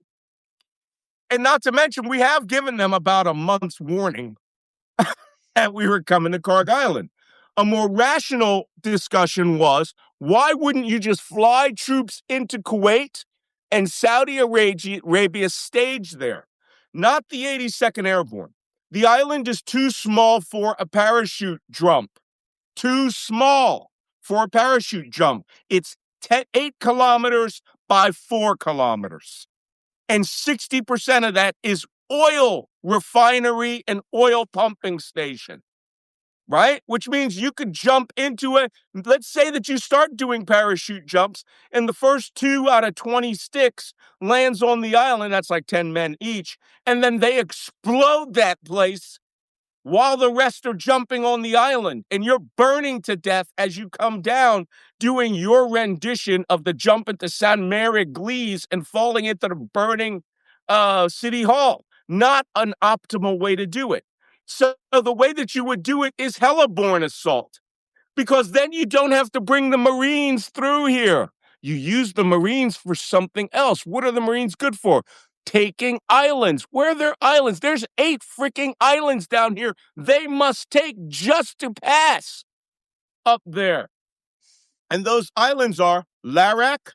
And not to mention, we have given them about a month's warning that we were coming to Karg Island. A more rational discussion was, why wouldn't you just fly troops into Kuwait and Saudi Arabia stage there? Not the 82nd Airborne. The island is too small for a parachute jump. Too small for a parachute jump. It's 8 kilometers by 4 kilometers. And 60% of that is oil refinery and oil pumping station, right? Which means you could jump into it. Let's say that you start doing parachute jumps and the first 2 out of 20 sticks lands on the island. That's like 10 men each. And then they explode that place while the rest are jumping on the island, and you're burning to death as you come down doing your rendition of the jump into San Mary Glees and falling into the burning city hall. Not an optimal way to do it. So the way that you would do it is heliborne assault, because then you don't have to bring the Marines through here. You use the Marines for something else. What are the Marines good for? Taking islands. Where are their islands? There's 8 freaking islands down here they must take just to pass up there. And those islands are Larak,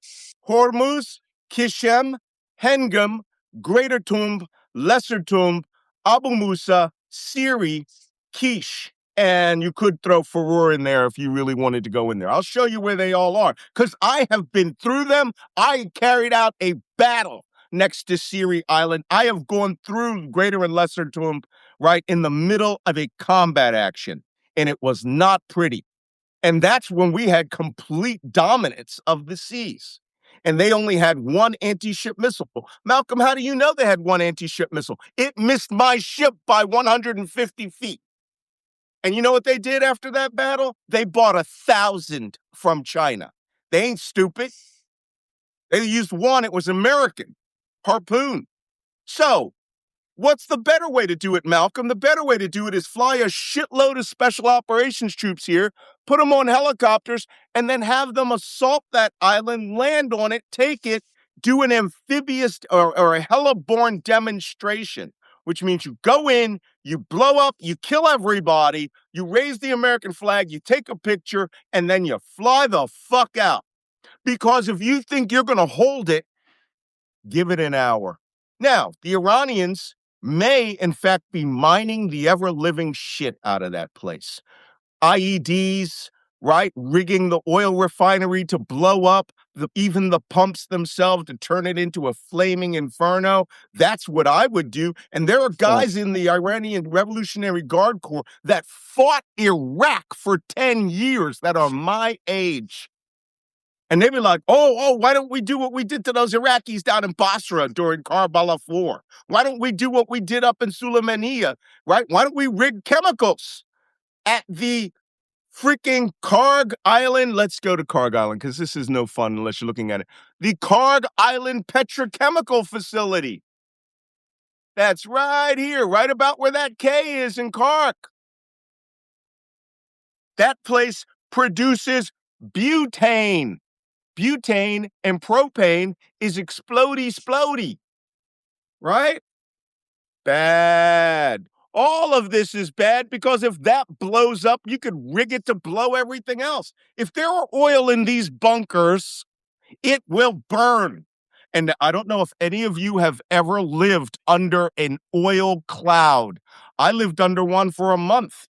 Hormuz, Kishem, Hengam, Greater Tomb, Lesser Tomb, Abu Musa, Siri, Kish. And you could throw Furor in there if you really wanted to go in there. I'll show you where they all are, because I have been through them. I carried out a battle next to Siri Island. I have gone through Greater and Lesser Tomb right in the middle of a combat action, and it was not pretty. And that's when we had complete dominance of the seas. And they only had 1 anti-ship missile. Malcolm, how do you know they had 1 anti-ship missile? It missed my ship by 150 feet. And you know what they did after that battle? They bought 1,000 from China. They ain't stupid. They used 1. It was American. Harpoon. So, what's the better way to do it, Malcolm? The better way to do it is fly a shitload of special operations troops here, put them on helicopters, and then have them assault that island, land on it, take it, do an amphibious or a heliborne demonstration, which means you go in, you blow up, you kill everybody, you raise the American flag, you take a picture, and then you fly the fuck out. Because if you think you're going to hold it, give it an hour. Now, the Iranians may, in fact, be mining the ever-living shit out of that place. IEDs, right? Rigging the oil refinery to blow up, even the pumps themselves to turn it into a flaming inferno. That's what I would do. And there are guys in the Iranian Revolutionary Guard Corps that fought Iraq for 10 years that are my age. And they'd be like, why don't we do what we did to those Iraqis down in Basra during Karbala 4? Why don't we do what we did up in Suleimania, right? Why don't we rig chemicals at the freaking Karg Island? Let's go to Karg Island, because this is no fun unless you're looking at it. The Karg Island Petrochemical Facility. That's right here, right about where that K is in Karg. That place produces butane. Butane and propane is explody-splody, right? Bad. All of this is bad because if that blows up, you could rig it to blow everything else. If there are oil in these bunkers, it will burn. And I don't know if any of you have ever lived under an oil cloud. I lived under one for a month.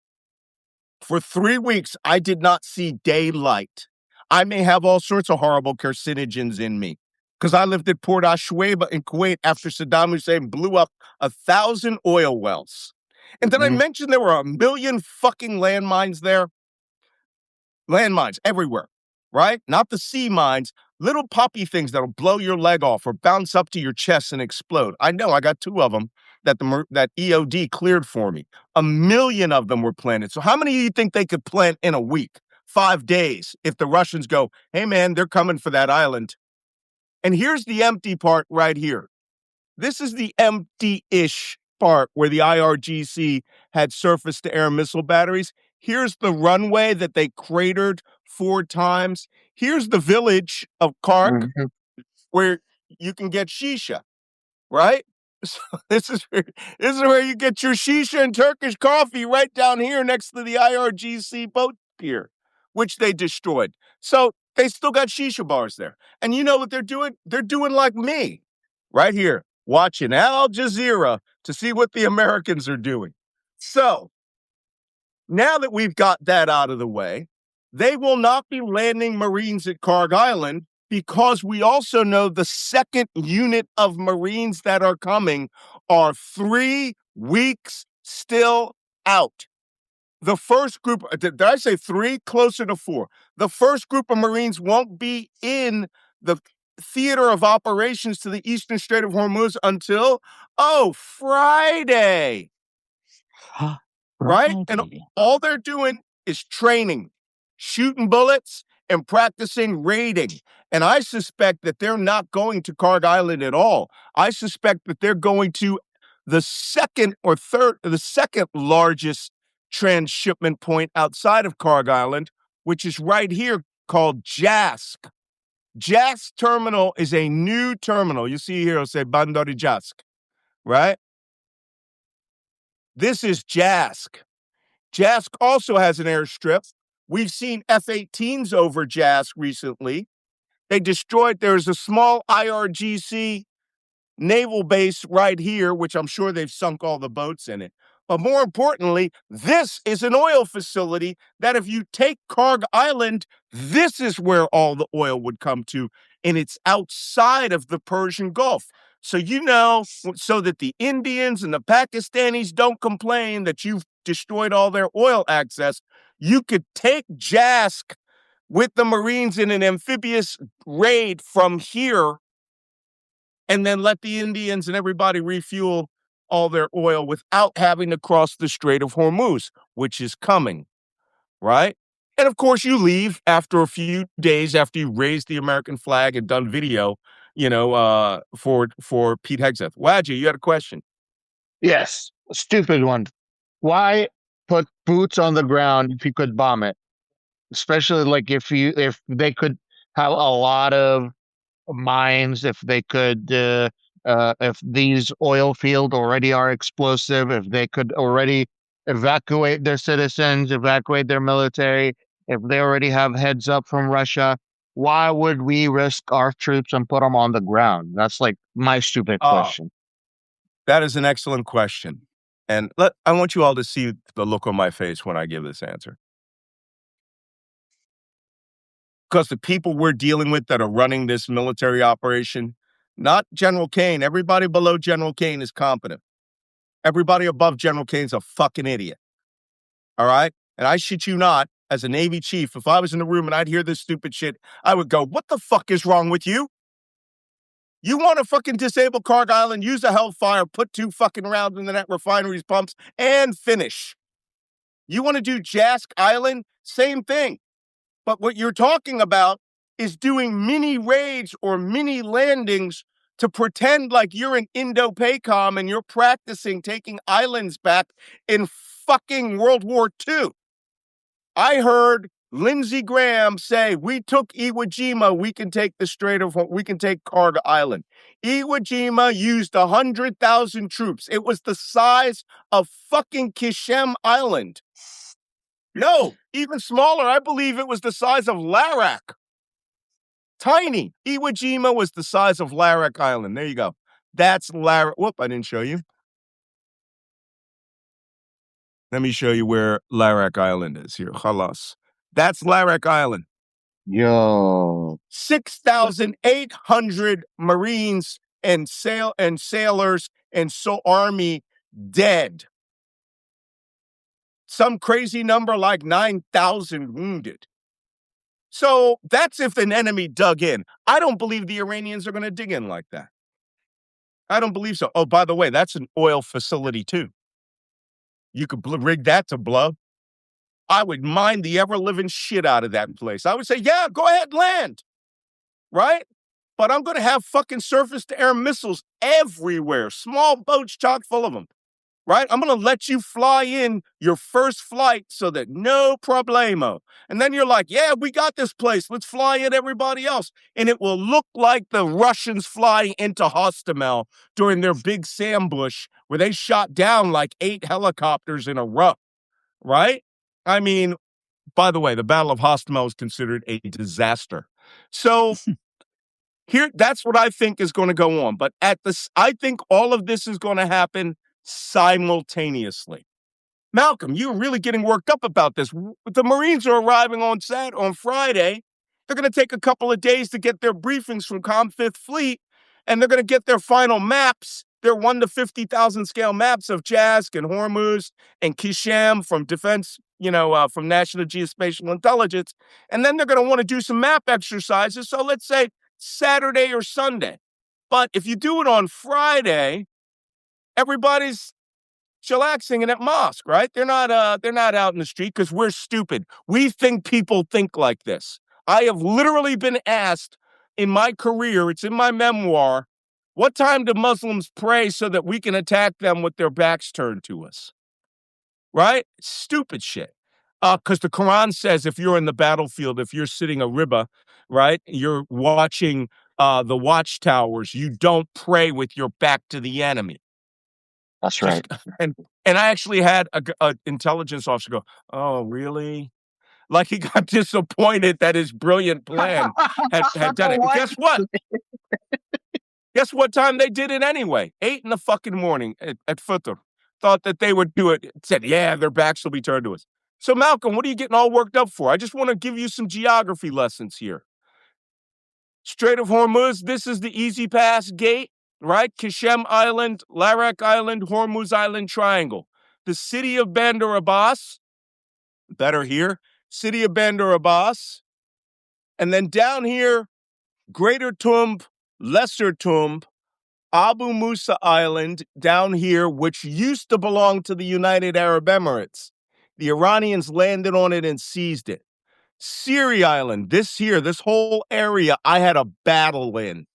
For 3 weeks, I did not see daylight. I may have all sorts of horrible carcinogens in me, because I lived at Port Ashweba in Kuwait after Saddam Hussein blew up 1,000 oil wells. And did I mention there were 1 million fucking landmines there? Landmines everywhere, right? Not the sea mines, little poppy things that'll blow your leg off or bounce up to your chest and explode. I know, I got 2 of them that EOD cleared for me. 1 million of them were planted. So how many of you think they could plant in a week? 5 days, if the Russians go, hey man, they're coming for that island. And here's the empty part right here. This is the empty-ish part where the IRGC had surface-to-air missile batteries. Here's the runway that they cratered 4 times. Here's the village of Kark where you can get shisha, right? So this is where you get your shisha and Turkish coffee, right down here next to the IRGC boat pier, which they destroyed. So they still got shisha bars there. And you know what they're doing? They're doing like me, right here, watching Al Jazeera to see what the Americans are doing. So now that we've got that out of the way, they will not be landing Marines at Karg Island, because we also know the second unit of Marines that are coming are 3 weeks still out. The first group, did I say 3? Closer to 4. The first group of Marines won't be in the theater of operations to the Eastern Strait of Hormuz until, Friday. Right? And all they're doing is training, shooting bullets, and practicing raiding. And I suspect that they're not going to Karg Island at all. I suspect that they're going to the second largest transshipment point outside of Karg Island, which is right here, called Jask. Jask Terminal is a new terminal. You see here, it'll say Bandari Jask, right? This is Jask. Jask also has an airstrip. We've seen F-18s over Jask recently. There's a small IRGC naval base right here, which I'm sure they've sunk all the boats in it. But more importantly, this is an oil facility that if you take Karg Island, this is where all the oil would come to, and it's outside of the Persian Gulf. So so that the Indians and the Pakistanis don't complain that you've destroyed all their oil access, you could take Jask with the Marines in an amphibious raid from here, and then let the Indians and everybody refuel all their oil without having to cross the Strait of Hormuz, which is coming, right? And of course, you leave after a few days after you raised the American flag and done video, for Pete Hegseth. Wadji, you had a question. Yes, a stupid one. Why put boots on the ground if you could bomb it? Especially like if they could have a lot of mines, if they could if these oil fields already are explosive, if they could already evacuate their citizens, evacuate their military, if they already have heads up from Russia, why would we risk our troops and put them on the ground? That's like my stupid question. That is an excellent question. And I want you all to see the look on my face when I give this answer. Because the people we're dealing with that are running this military operation, not General Kane, everybody below General Kane is competent. Everybody above General Kane's a fucking idiot. All right? And I shit you not, as a Navy chief, if I was in the room and I'd hear this stupid shit, I would go, what the fuck is wrong with you? You want to fucking disable Karg Island, use a Hellfire, put 2 fucking rounds in the net refinery's pumps, and finish. You want to do Jask Island? Same thing. But what you're talking about is doing mini raids or mini landings to pretend like you're in Indo-PACOM and you're practicing taking islands back in fucking World War II. I heard Lindsey Graham say, we took Iwo Jima, we can take Karg Island. Iwo Jima used 100,000 troops. It was the size of fucking Kishem Island. No, even smaller. I believe it was the size of Larak. Tiny. Iwo Jima was the size of Larak Island. There you go. That's Larak. Whoop, I didn't show you. Let me show you where Larak Island is here. Khalas. That's Larak Island. Yo. 6,800 Marines and sailors and army dead. Some crazy number like 9,000 wounded. So that's if an enemy dug in. I don't believe the Iranians are going to dig in like that. I don't believe so. Oh, by the way, that's an oil facility too. You could rig that to blow. I would mine the ever-living shit out of that place. I would say, yeah, go ahead, land. Right? But I'm going to have fucking surface-to-air missiles everywhere. Small boats chock full of them. right? I'm going to let you fly in your first flight so that no problemo. And then you're like, yeah, we got this place. Let's fly in everybody else. And it will look like the Russians flying into Hostomel during their big ambush where they shot down like 8 helicopters in a row, right? I mean, by the way, the Battle of Hostomel is considered a disaster. So here, that's what I think is going to go on. But I think all of this is going to happen simultaneously. Malcolm, you're really getting worked up about this. The Marines are arriving on Friday. They're going to take a couple of days to get their briefings from Com Fifth Fleet, and they're going to get their final maps, their 1 to 50,000 scale maps of Jask and Hormuz and Kisham from Defense, from National Geospatial Intelligence. And then they're going to want to do some map exercises. So let's say Saturday or Sunday. But if you do it on Friday, everybody's chillaxing and at mosque, right? They're not out in the street because we're stupid. We think people think like this. I have literally been asked in my career, it's in my memoir, what time do Muslims pray so that we can attack them with their backs turned to us? Right? Stupid shit. Because the Quran says if you're in the battlefield, if you're sitting a riba, right, you're watching the watchtowers, you don't pray with your back to the enemy. That's right. And I actually had a intelligence officer go, "Oh, really?" Like he got disappointed that his brilliant plan had done it. And guess what? Guess what time they did it anyway? 8 in the fucking morning at Fitr. Thought that they would do it. Said, yeah, their backs will be turned to us. So, Malcolm, what are you getting all worked up for? I just want to give you some geography lessons here. Strait of Hormuz, this is the Easy Pass Gate, right? Kishem Island, Larak Island, Hormuz Island Triangle. The city of Bandar Abbas, better here, city of Bandar Abbas. And then down here, Greater Tumb, Lesser Tumb, Abu Musa Island down here, which used to belong to the United Arab Emirates. The Iranians landed on it and seized it. Siri Island, this whole area, I had a battle in.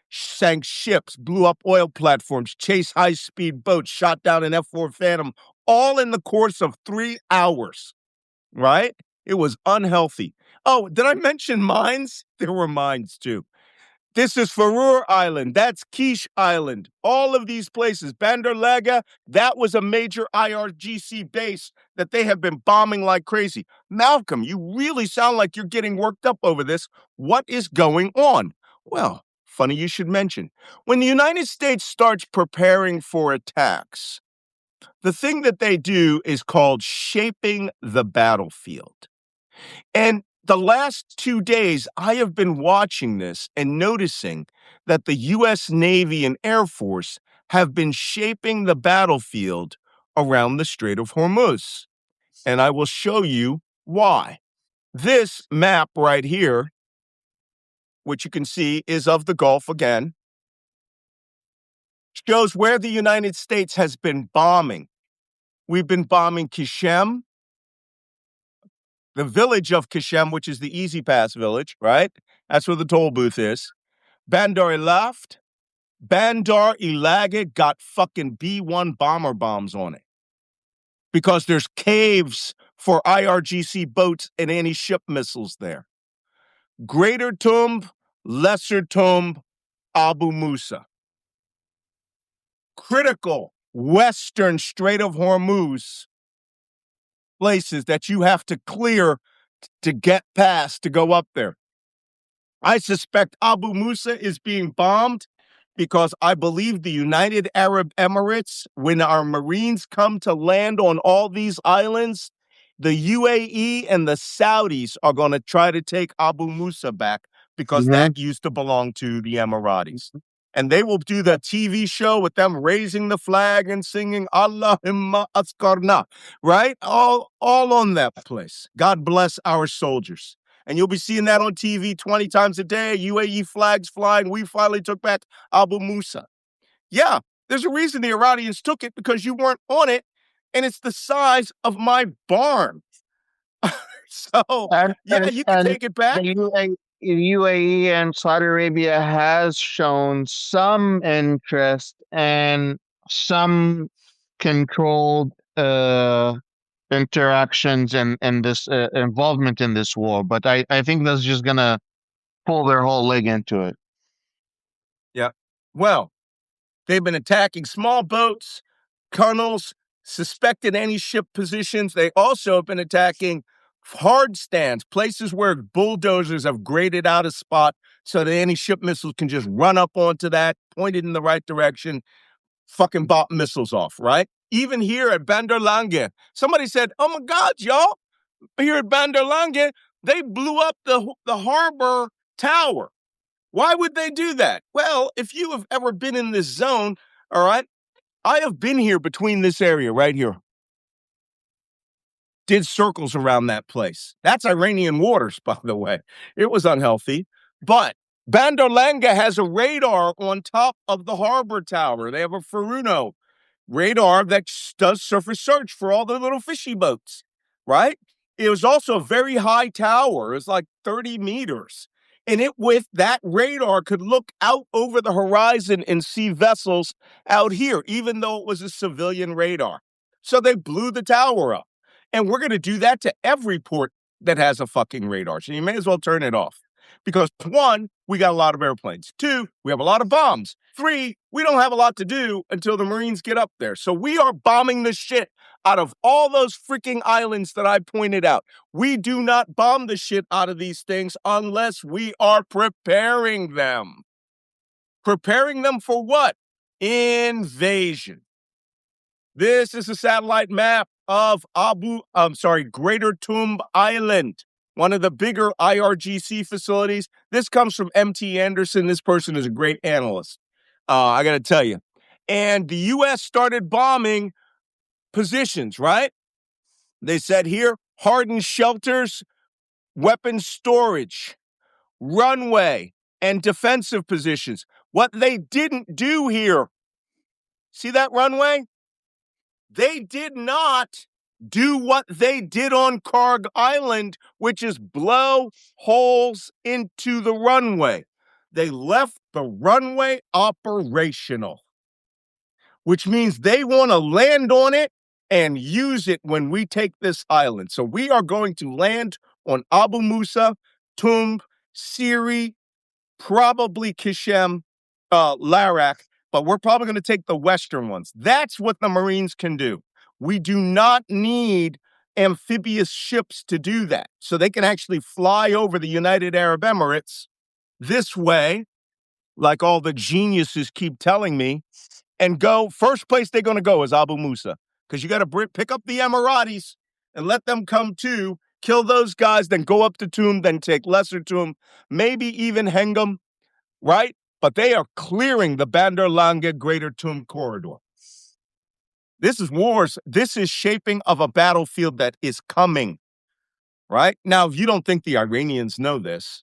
Sank ships, blew up oil platforms, chased high-speed boats, shot down an F-4 Phantom, all in the course of 3 hours, right? It was unhealthy. Oh, did I mention mines? There were mines, too. This is Farur Island. That's Kish Island. All of these places. Bandar Laga, that was a major IRGC base that they have been bombing like crazy. Malcolm, you really sound like you're getting worked up over this. What is going on? Well, funny you should mention. When the United States starts preparing for attacks, the thing that they do is called shaping the battlefield. And the last 2 days, I have been watching this and noticing that the U.S. Navy and Air Force have been shaping the battlefield around the Strait of Hormuz. And I will show you why. This map right here, which you can see is of the Gulf again, shows where the United States has been bombing. We've been bombing Kishem, the village of Kishem, which is the Easy Pass village, right? That's where the toll booth is. Bandar Elaft, Bandar Ilagid got fucking B-1 bomber bombs on it because there's caves for IRGC boats and anti-ship missiles there. Greater Tumb, Lesser Tumb, Abu Musa. Critical western Strait of Hormuz places that you have to clear to get past to go up there. I suspect Abu Musa is being bombed because I believe the United Arab Emirates, when our Marines come to land on all these islands, the UAE and the Saudis are going to try to take Abu Musa back because that used to belong to the Emiratis. And they will do the TV show with them raising the flag and singing Allahumma askarna, right? All on that place. God bless our soldiers. And you'll be seeing that on TV 20 times a day, UAE flags flying. We finally took back Abu Musa. Yeah, there's a reason the Iranians took it because you weren't on it, and it's the size of my barn. So, you can take it back. The UAE and Saudi Arabia has shown some interest and some controlled interactions and this involvement in this war. But I think that's just gonna pull their whole leg into it. Yeah. Well, they've been attacking small boats, tunnels, suspected anti-ship positions. They also have been attacking hard stands, places where bulldozers have graded out a spot so the anti-ship missiles can just run up onto that, pointed in the right direction, fucking bop missiles off, right? Even here at Bandar Lange, somebody said, "Oh my God, y'all, here at Bandar Lange, they blew up the harbor tower." Why would they do that? Well, if you have ever been in this zone, all right, I have been here between this area right here. Did circles around that place. That's Iranian waters, by the way. It was unhealthy. But Bandar Lange has a radar on top of the harbor tower. They have a Furuno radar that does surface search for all the little fishy boats, right? It was also a very high tower. It was like 30 meters. And it, with that radar, could look out over the horizon and see vessels out here, even though it was a civilian radar. So they blew the tower up. And we're going to do that to every port that has a fucking radar. So you may as well turn it off. Because one, we got a lot of airplanes. Two, we have a lot of bombs. Three, we don't have a lot to do until the Marines get up there. So we are bombing the shit out of all those freaking islands that I pointed out. We do not bomb the shit out of these things unless we are preparing them. Preparing them for what? Invasion. This is a satellite map of Greater Tomb Island, one of the bigger IRGC facilities. This comes from MT Anderson. This person is a great analyst. I got to tell you. And the U.S. started bombing positions, right? They said here, hardened shelters, weapons storage, runway, and defensive positions. What they didn't do here, see that runway? They did not do what they did on Karg Island, which is blow holes into the runway. They left the runway operational, which means they want to land on it and use it when we take this island. So we are going to land on Abu Musa, Tumb, Siri, probably Kishem, Larak, but we're probably going to take the Western ones. That's what the Marines can do. We do not need amphibious ships to do that. So they can actually fly over the United Arab Emirates this way, like all the geniuses keep telling me, and go. First place they're going to go is Abu Musa, because you got to pick up the Emiratis and let them come too, kill those guys, then go up to Tum, then take Lesser Tum, maybe even Hengam, right? But they are clearing the Bandar Lange Greater Tum corridor. This is wars. This is shaping of a battlefield that is coming, right? Now, if you don't think the Iranians know this,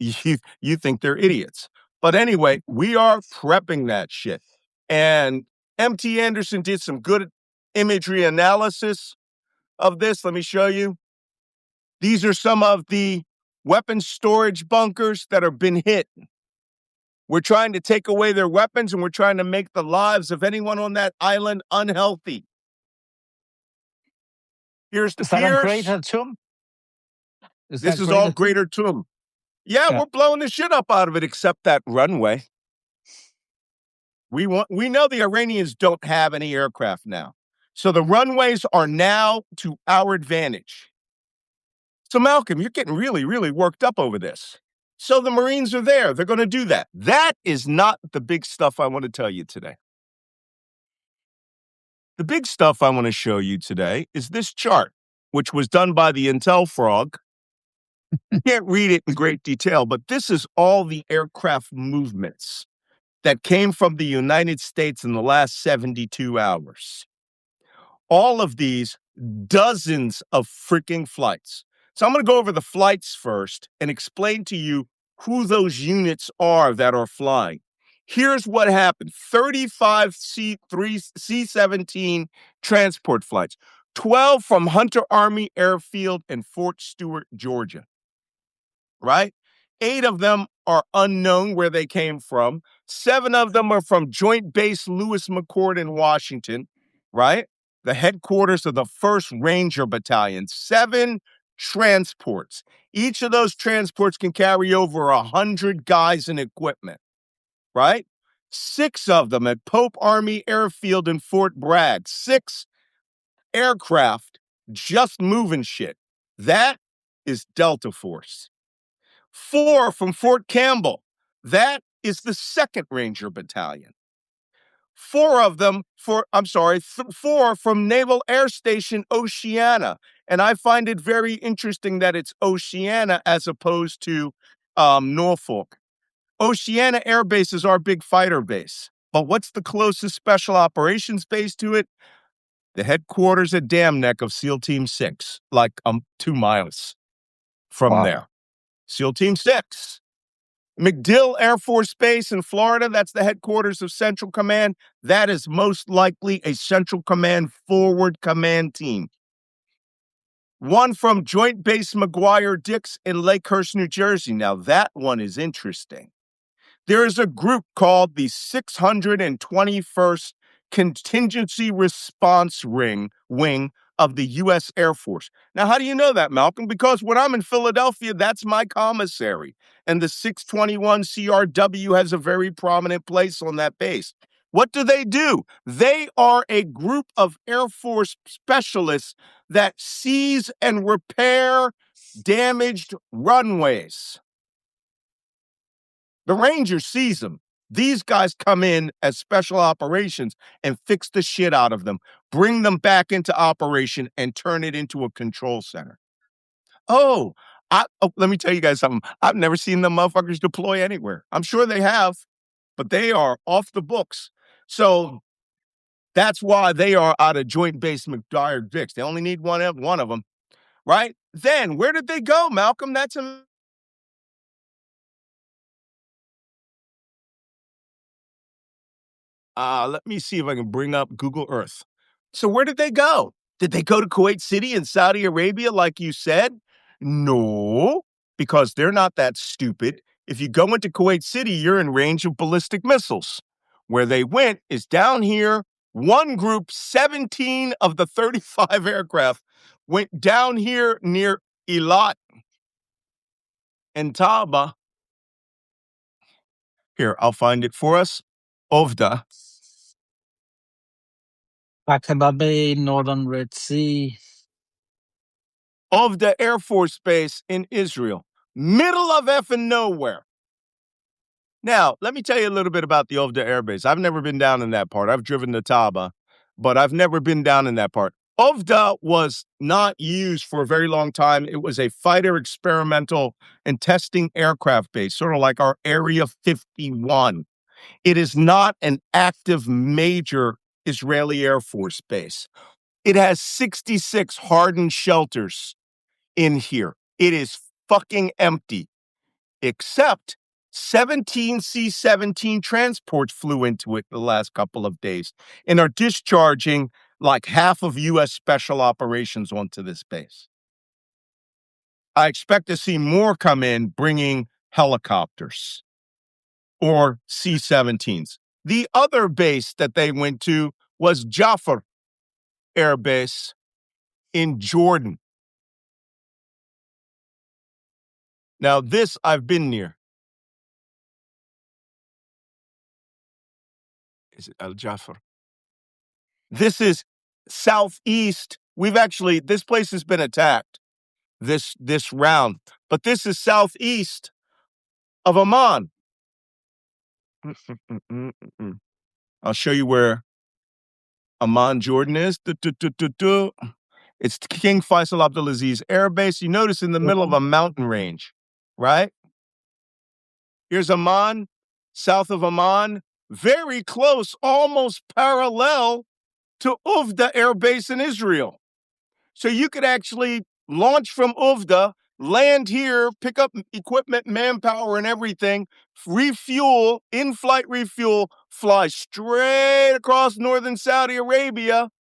you think they're idiots. But anyway, we are prepping that shit. And MT Anderson did some good imagery analysis of this. Let me show you. These are some of the weapons storage bunkers that have been hit. We're trying to take away their weapons, and we're trying to make the lives of anyone on that island unhealthy. Here's the Is that on piers. Greater Tum? This is all Greater Tum. Yeah, we're blowing the shit up out of it, except that runway. We know the Iranians don't have any aircraft now. So the runways are now to our advantage. So Malcolm, you're getting really, really worked up over this. So the Marines are there. They're going to do that. That is not the big stuff I want to tell you today. The big stuff I want to show you today is this chart, which was done by the Intel Frog. You can't read it in great detail, but this is all the aircraft movements that came from the United States in the last 72 hours. All of these, dozens of freaking flights. So I'm going to go over the flights first and explain to you who those units are that are flying. Here's what happened. 35 C-17 transport flights, 12 from Hunter Army Airfield in Fort Stewart, Georgia, right? 8 of them are unknown where they came from. 7 of them are from Joint Base Lewis McChord in Washington. right? The headquarters of the 1st Ranger Battalion, 7 transports. Each of those transports can carry over 100 guys and equipment, right? 6 of them at Pope Army Airfield in Fort Bragg. 6 aircraft just moving shit. That is Delta Force. 4 from Fort Campbell. That is the 2nd Ranger Battalion. 4 of them, 4 from Naval Air Station Oceana. And I find it very interesting that it's Oceana as opposed to Norfolk. Oceana Air Base is our big fighter base. But what's the closest special operations base to it? The headquarters at Dam Neck of SEAL Team 6, like 2 miles from there. SEAL Team 6. MacDill Air Force Base in Florida, that's the headquarters of Central Command. That is most likely a Central Command forward command team. 1 from Joint Base McGuire-Dix in Lakehurst, New Jersey. Now, that one is interesting. There is a group called the 621st Contingency Response Wing of the U.S. Air Force. Now, how do you know that, Malcolm? Because when I'm in Philadelphia, that's my commissary. And the 621 CRW has a very prominent place on that base. What do? They are a group of Air Force specialists that seize and repair damaged runways. The Rangers seize them. These guys come in as special operations and fix the shit out of them, bring them back into operation, and turn it into a control center. Let me tell you guys something. I've never seen them motherfuckers deploy anywhere. I'm sure they have, but they are off the books. So that's why they are out of Joint Base McGuire-Dix. They only need one of them, right? Then where did they go, Malcolm? That's a let me see if I can bring up Google Earth. So where did they go? Did they go to Kuwait City in Saudi Arabia like you said? No, because they're not that stupid. If you go into Kuwait City, you're in range of ballistic missiles. Where they went is down here. One group, 17 of the 35 aircraft, went down here near Eilat and Taba. Here, I'll find it for us. Ovda. Aqaba Bay, Northern Red Sea. Of the Air Force Base in Israel, middle of effing nowhere. Now, let me tell you a little bit about the Ovda Air Base. I've never been down in that part. I've driven to Taba, but I've never been down in that part. Ovda was not used for a very long time. It was a fighter experimental and testing aircraft base, sort of like our Area 51. It is not an active major Israeli Air Force base. It has 66 hardened shelters in here. It is fucking empty, except 17 C-17 transports flew into it the last couple of days and are discharging like half of U.S. special operations onto this base. I expect to see more come in bringing helicopters or C-17s. The other base that they went to was Jaffa Air Base in Jordan. Now, this I've been near. Is it Al Jafar? This is southeast. This place has been attacked this round, but this is southeast of Amman. I'll show you where Amman, Jordan is. It's King Faisal Abdulaziz Air Base. You notice in the middle of a mountain range, right? Here's Amman, south of Amman, very close, almost parallel to Uvda Air Base in Israel. So you could actually launch from Uvda, land here, pick up equipment, manpower, and everything, refuel, in-flight refuel, fly straight across northern Saudi Arabia,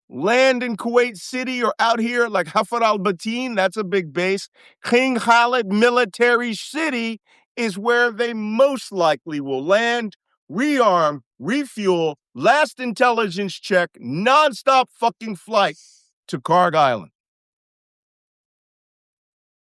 land in Kuwait City or out here like Hafar al-Batin, that's a big base. King Khalid Military City is where they most likely will land, rearm, refuel, Last intelligence check, nonstop fucking flight to Kaarsbo Island.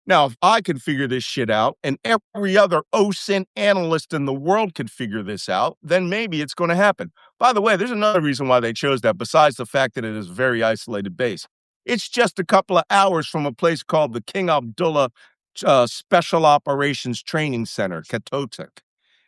Now, if I could figure this shit out and every other OSINT analyst in the world could figure this out, then maybe it's going to happen. By the way, there's another reason why they chose that besides the fact that it is a very isolated base. It's just a couple of hours from a place called the King Abdullah Special Operations Training Center, Katotek.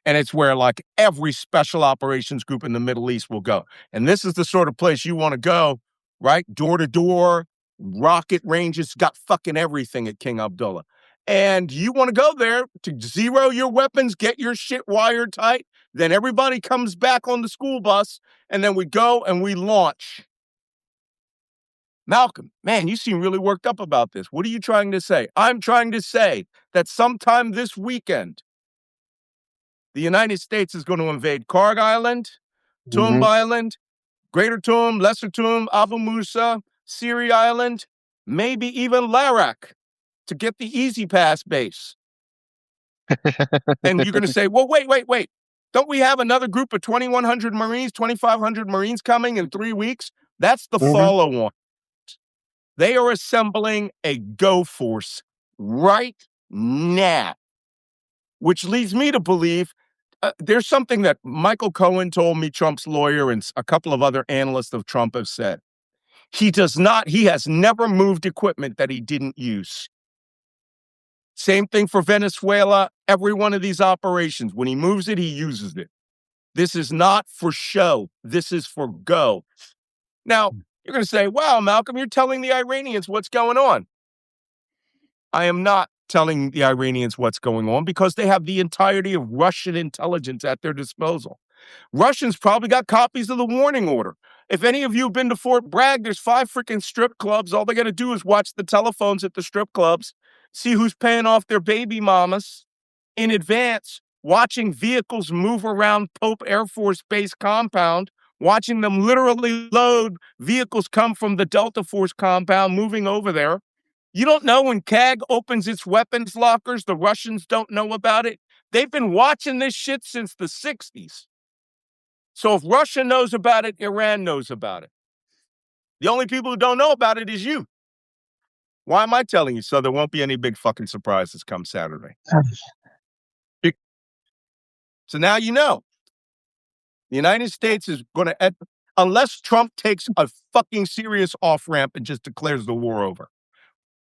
And it's where like every special operations group in the Middle East will go. And this is the sort of place you want to go, right? Door to door, rocket ranges, got fucking everything at King Abdullah. And you want to go there to zero your weapons, get your shit wired tight. Then everybody comes back on the school bus, and then we go and we launch. Malcolm, man, you seem really worked up about this. What are you trying to say? I'm trying to say that sometime this weekend, the United States is going to invade Kaarsbo Island, Toomb Island, Greater Toomb, Lesser Toomb, Abu Musa, Siri Island, maybe even Larak to get the Easy Pass base. And you're going to say, well, wait. Don't we have another group of 2,100 Marines, 2,500 Marines coming in 3 weeks? That's the follow-on. They are assembling a Go Force right now, which leads me to believe there's something that Michael Cohen told me, Trump's lawyer, and a couple of other analysts of Trump have said. He has never moved equipment that he didn't use. Same thing for Venezuela. Every one of these operations, when he moves it, he uses it. This is not for show. This is for go. Now, you're going to say, wow, Malcolm, you're telling the Iranians what's going on. I am not telling the Iranians what's going on because they have the entirety of Russian intelligence at their disposal. Russians probably got copies of the warning order. If any of you have been to Fort Bragg, there's 5 freaking strip clubs. All they got to do is watch the telephones at the strip clubs, see who's paying off their baby mamas in advance, watching vehicles move around Pope Air Force Base compound, watching them literally load vehicles come from the Delta Force compound moving over there. You don't know when CAG opens its weapons lockers, the Russians don't know about it. They've been watching this shit since the 60s. So if Russia knows about it, Iran knows about it. The only people who don't know about it is you. Why am I telling you? So there won't be any big fucking surprises come Saturday. So now you know. The United States is going to, unless Trump takes a fucking serious off-ramp and just declares the war over.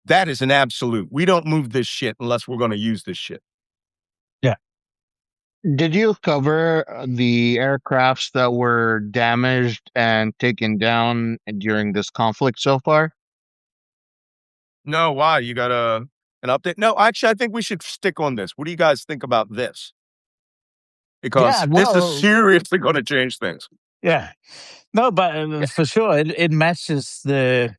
That is an absolute. We don't move this shit unless we're going to use this shit. Yeah. Did you cover the aircrafts that were damaged and taken down during this conflict so far? No, why? You got an update? No, actually, I think we should stick on this. What do you guys think about this? Because this is seriously going to change things. Yeah. No, but for sure, it matches the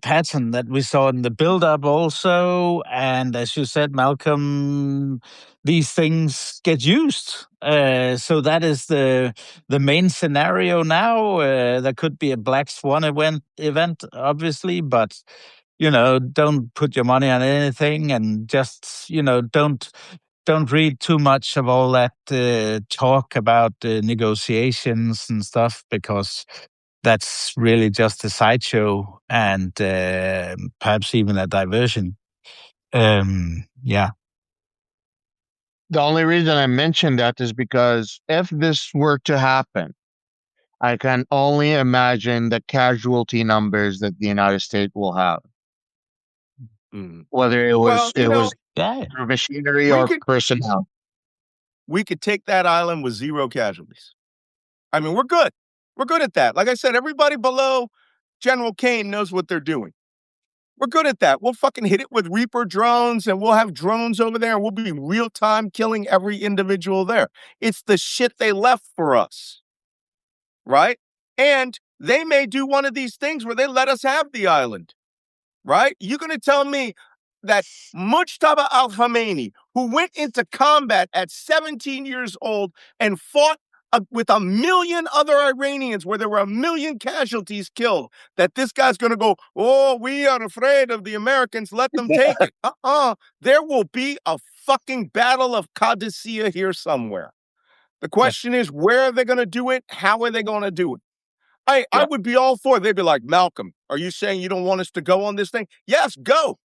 pattern that we saw in the build-up also. And as you said, Malcolm, these things get used. So that is the main scenario now. There could be a black swan event, obviously, but don't put your money on anything, and just don't read too much of all that talk about negotiations and stuff, because that's really just a sideshow and perhaps even a diversion. Yeah. The only reason I mentioned that is because if this were to happen, I can only imagine the casualty numbers that the United States will have. Whether it was through machinery or personnel. We could take that island with 0 casualties. I mean, we're good. We're good at that. Like I said, everybody below General Kane knows what they're doing. We're good at that. We'll fucking hit it with Reaper drones, and we'll have drones over there, and we'll be real-time killing every individual there. It's the shit they left for us, right? And they may do one of these things where they let us have the island, right? You're going to tell me that Mujtaba al-Khamenei, who went into combat at 17 years old and fought with 1 million other Iranians where there were 1 million casualties killed, that this guy's going to go, oh, we are afraid of the Americans, let them take it. There will be a fucking battle of Qadisiyah here somewhere. The question is, where are they going to do it? How are they going to do it? I would be all for it. They'd be like, Malcolm, are you saying you don't want us to go on this thing? Yes, go.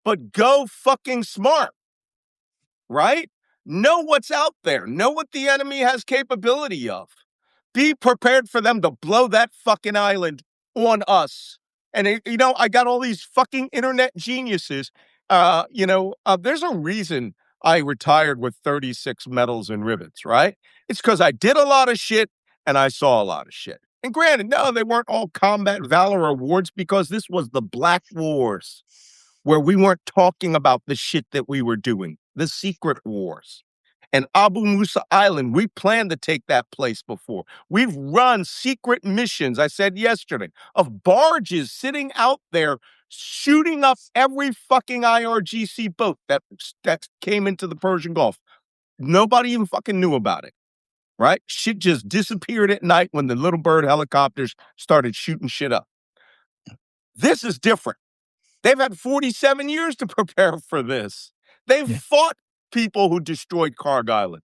But go fucking smart, right? Know what's out there. Know what the enemy has capability of. Be prepared for them to blow that fucking island on us. And, I got all these fucking internet geniuses. There's a reason I retired with 36 medals and ribbons, right? It's because I did a lot of shit and I saw a lot of shit. And granted, no, they weren't all combat valor awards because this was the Black Wars, where we weren't talking about the shit that we were doing, the secret wars. And Abu Musa Island, we planned to take that place before. We've run secret missions, I said yesterday, of barges sitting out there shooting up every fucking IRGC boat that came into the Persian Gulf. Nobody even fucking knew about it, right? Shit just disappeared at night when the little bird helicopters started shooting shit up. This is different. They've had 47 years to prepare for this. They've fought people who destroyed Kaarsbo Island.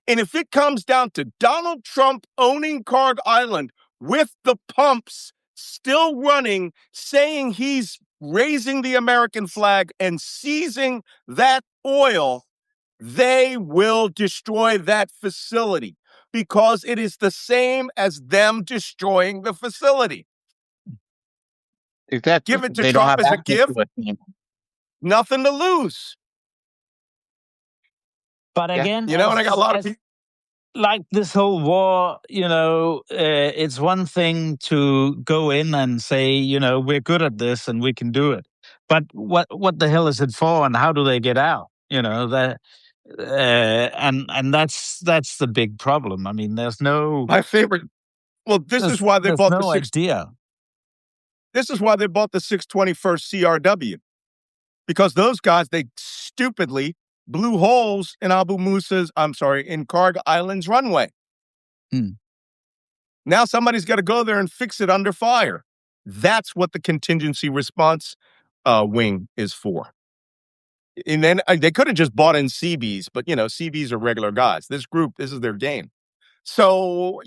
And if it comes down to Donald Trump owning Kaarsbo Island with the pumps still running, saying he's raising the American flag and seizing that oil, they will destroy that facility because it is the same as them destroying the facility. Exactly. Give it to They don't Trump have as a access gift, to it. nothing to lose. But Yeah. again, And I got a lot of people. Like this whole war, it's one thing to go in and say, we're good at this and we can do it. But what the hell is it for, and how do they get out? And that's the big problem. I mean, there's no My favorite. Well, this is why they there's bought no idea. This is why they bought the 621st CRW, because those guys, they stupidly blew holes in in Kaarsbo Island's runway. Now somebody's got to go there and fix it under fire. That's what the contingency response wing is for. And then they could have just bought in CBs, but CBs are regular guys. This group, this is their game. So,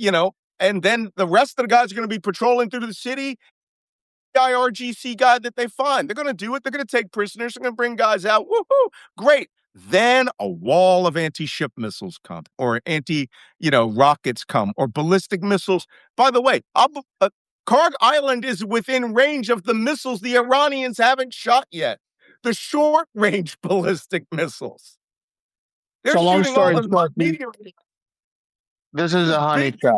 and then the rest of the guys are going to be patrolling through the city. The IRGC guy that they find, they're going to do it. They're going to take prisoners. They're going to bring guys out. Woohoo! Great. Then a wall of anti-ship missiles come, or rockets come, or ballistic missiles. By the way, Kaarsbo Island is within range of the missiles the Iranians haven't shot yet. The short-range ballistic missiles. They're So long shooting all story the short, meteorites. this is a honey trap.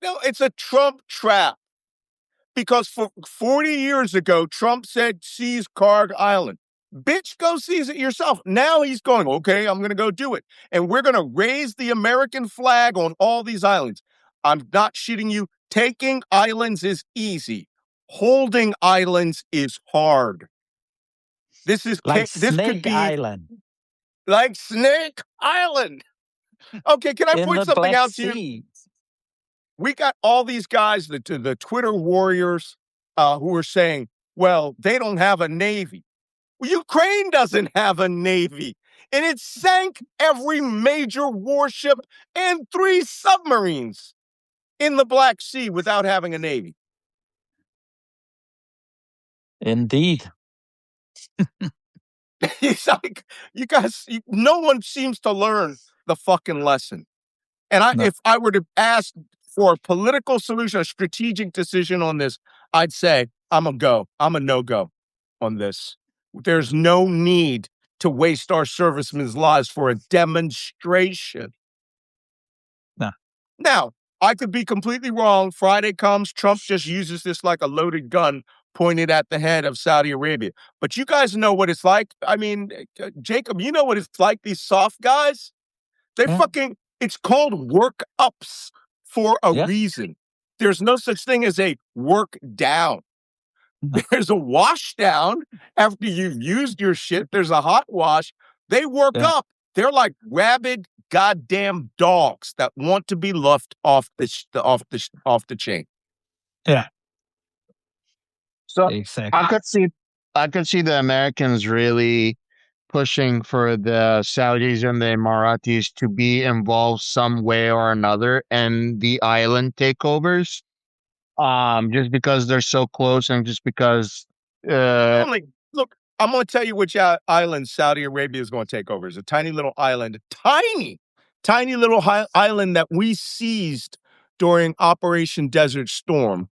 No, it's a Trump trap. Because for 40 years ago, Trump said, seize Kaarsbo Island. Bitch, go seize it yourself. Now he's going, okay, I'm going to go do it. And we're going to raise the American flag on all these islands. I'm not shitting you. Taking islands is easy. Holding islands is hard. This could be Island. like Snake Island. Okay, can I point something out to you? We got all these guys, the Twitter warriors, who are saying, well, they don't have a navy. Well, Ukraine doesn't have a navy, and it sank every major warship and 3 submarines in the Black Sea without having a navy. Indeed. It's like, you guys, no one seems to learn the fucking lesson. And if I were to ask for a political solution, a strategic decision on this, I'd say I'm a no-go on this. There's no need to waste our servicemen's lives for a demonstration. No. Now, I could be completely wrong. Friday comes, Trump just uses this like a loaded gun pointed at the head of Saudi Arabia. But you guys know what it's like. I mean, Jacob, you know what it's like, these soft guys? It's called work ups for a reason. There's no such thing as a work down. There's a wash down after you've used your shit. There's a hot wash. They work up. They're like rabid goddamn dogs that want to be left off the chain. Yeah. So exactly. I could see the Americans really pushing for the Saudis and the Emiratis to be involved some way or another in the island takeovers. Just because they're so close and just because Only look, I'm going to tell you which island Saudi Arabia is going to take over. It's a tiny little island, tiny little island that we seized during Operation Desert Storm.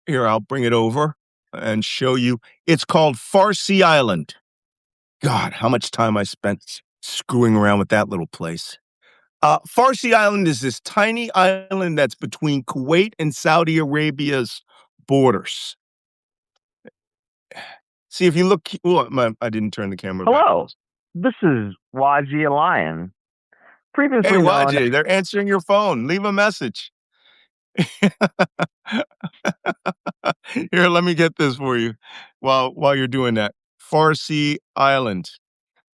Here, I'll bring it over and show you. It's called Farsi Island. God, how much time I spent screwing around with that little place. Farsi Island is this tiny island that's between Kuwait and Saudi Arabia's borders. See, if you look, I didn't turn the camera back. hello, this is Waji Lion. Previously Hey, known Waji, they're answering your phone. Leave a message. Here, let me get this for you while you're doing that. Farsi Island.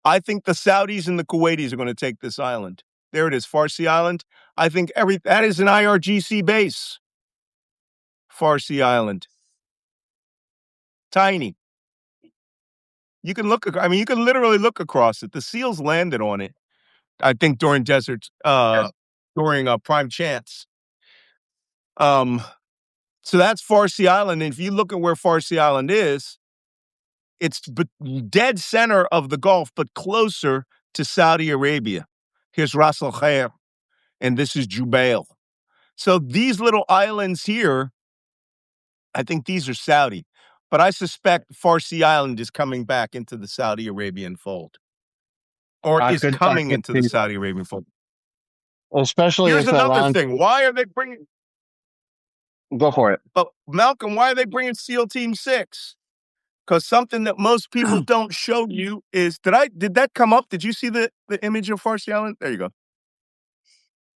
I think the Saudis and the Kuwaitis are going to take this island. There it is, Farsi Island. I think that is an IRGC base. Farsi Island. Tiny. You can you can literally look across it. The SEALs landed on it, I think, during during Prime Chance. So that's Farsi Island. And if you look at where Farsi Island is, it's dead center of the Gulf, but closer to Saudi Arabia. Here's Ras Al Khair, and this is Jubail. So these little islands here, I think these are Saudi, but I suspect Farsi Island is coming back into the Saudi Arabian fold, or is coming into the Saudi Arabian fold. Especially Here's if another thing. Why are they bringing? Go for it. But Malcolm, why are they bringing SEAL Team 6? Because something that most people don't show you is, did that come up? Did you see the image of Farsi Island? There you go.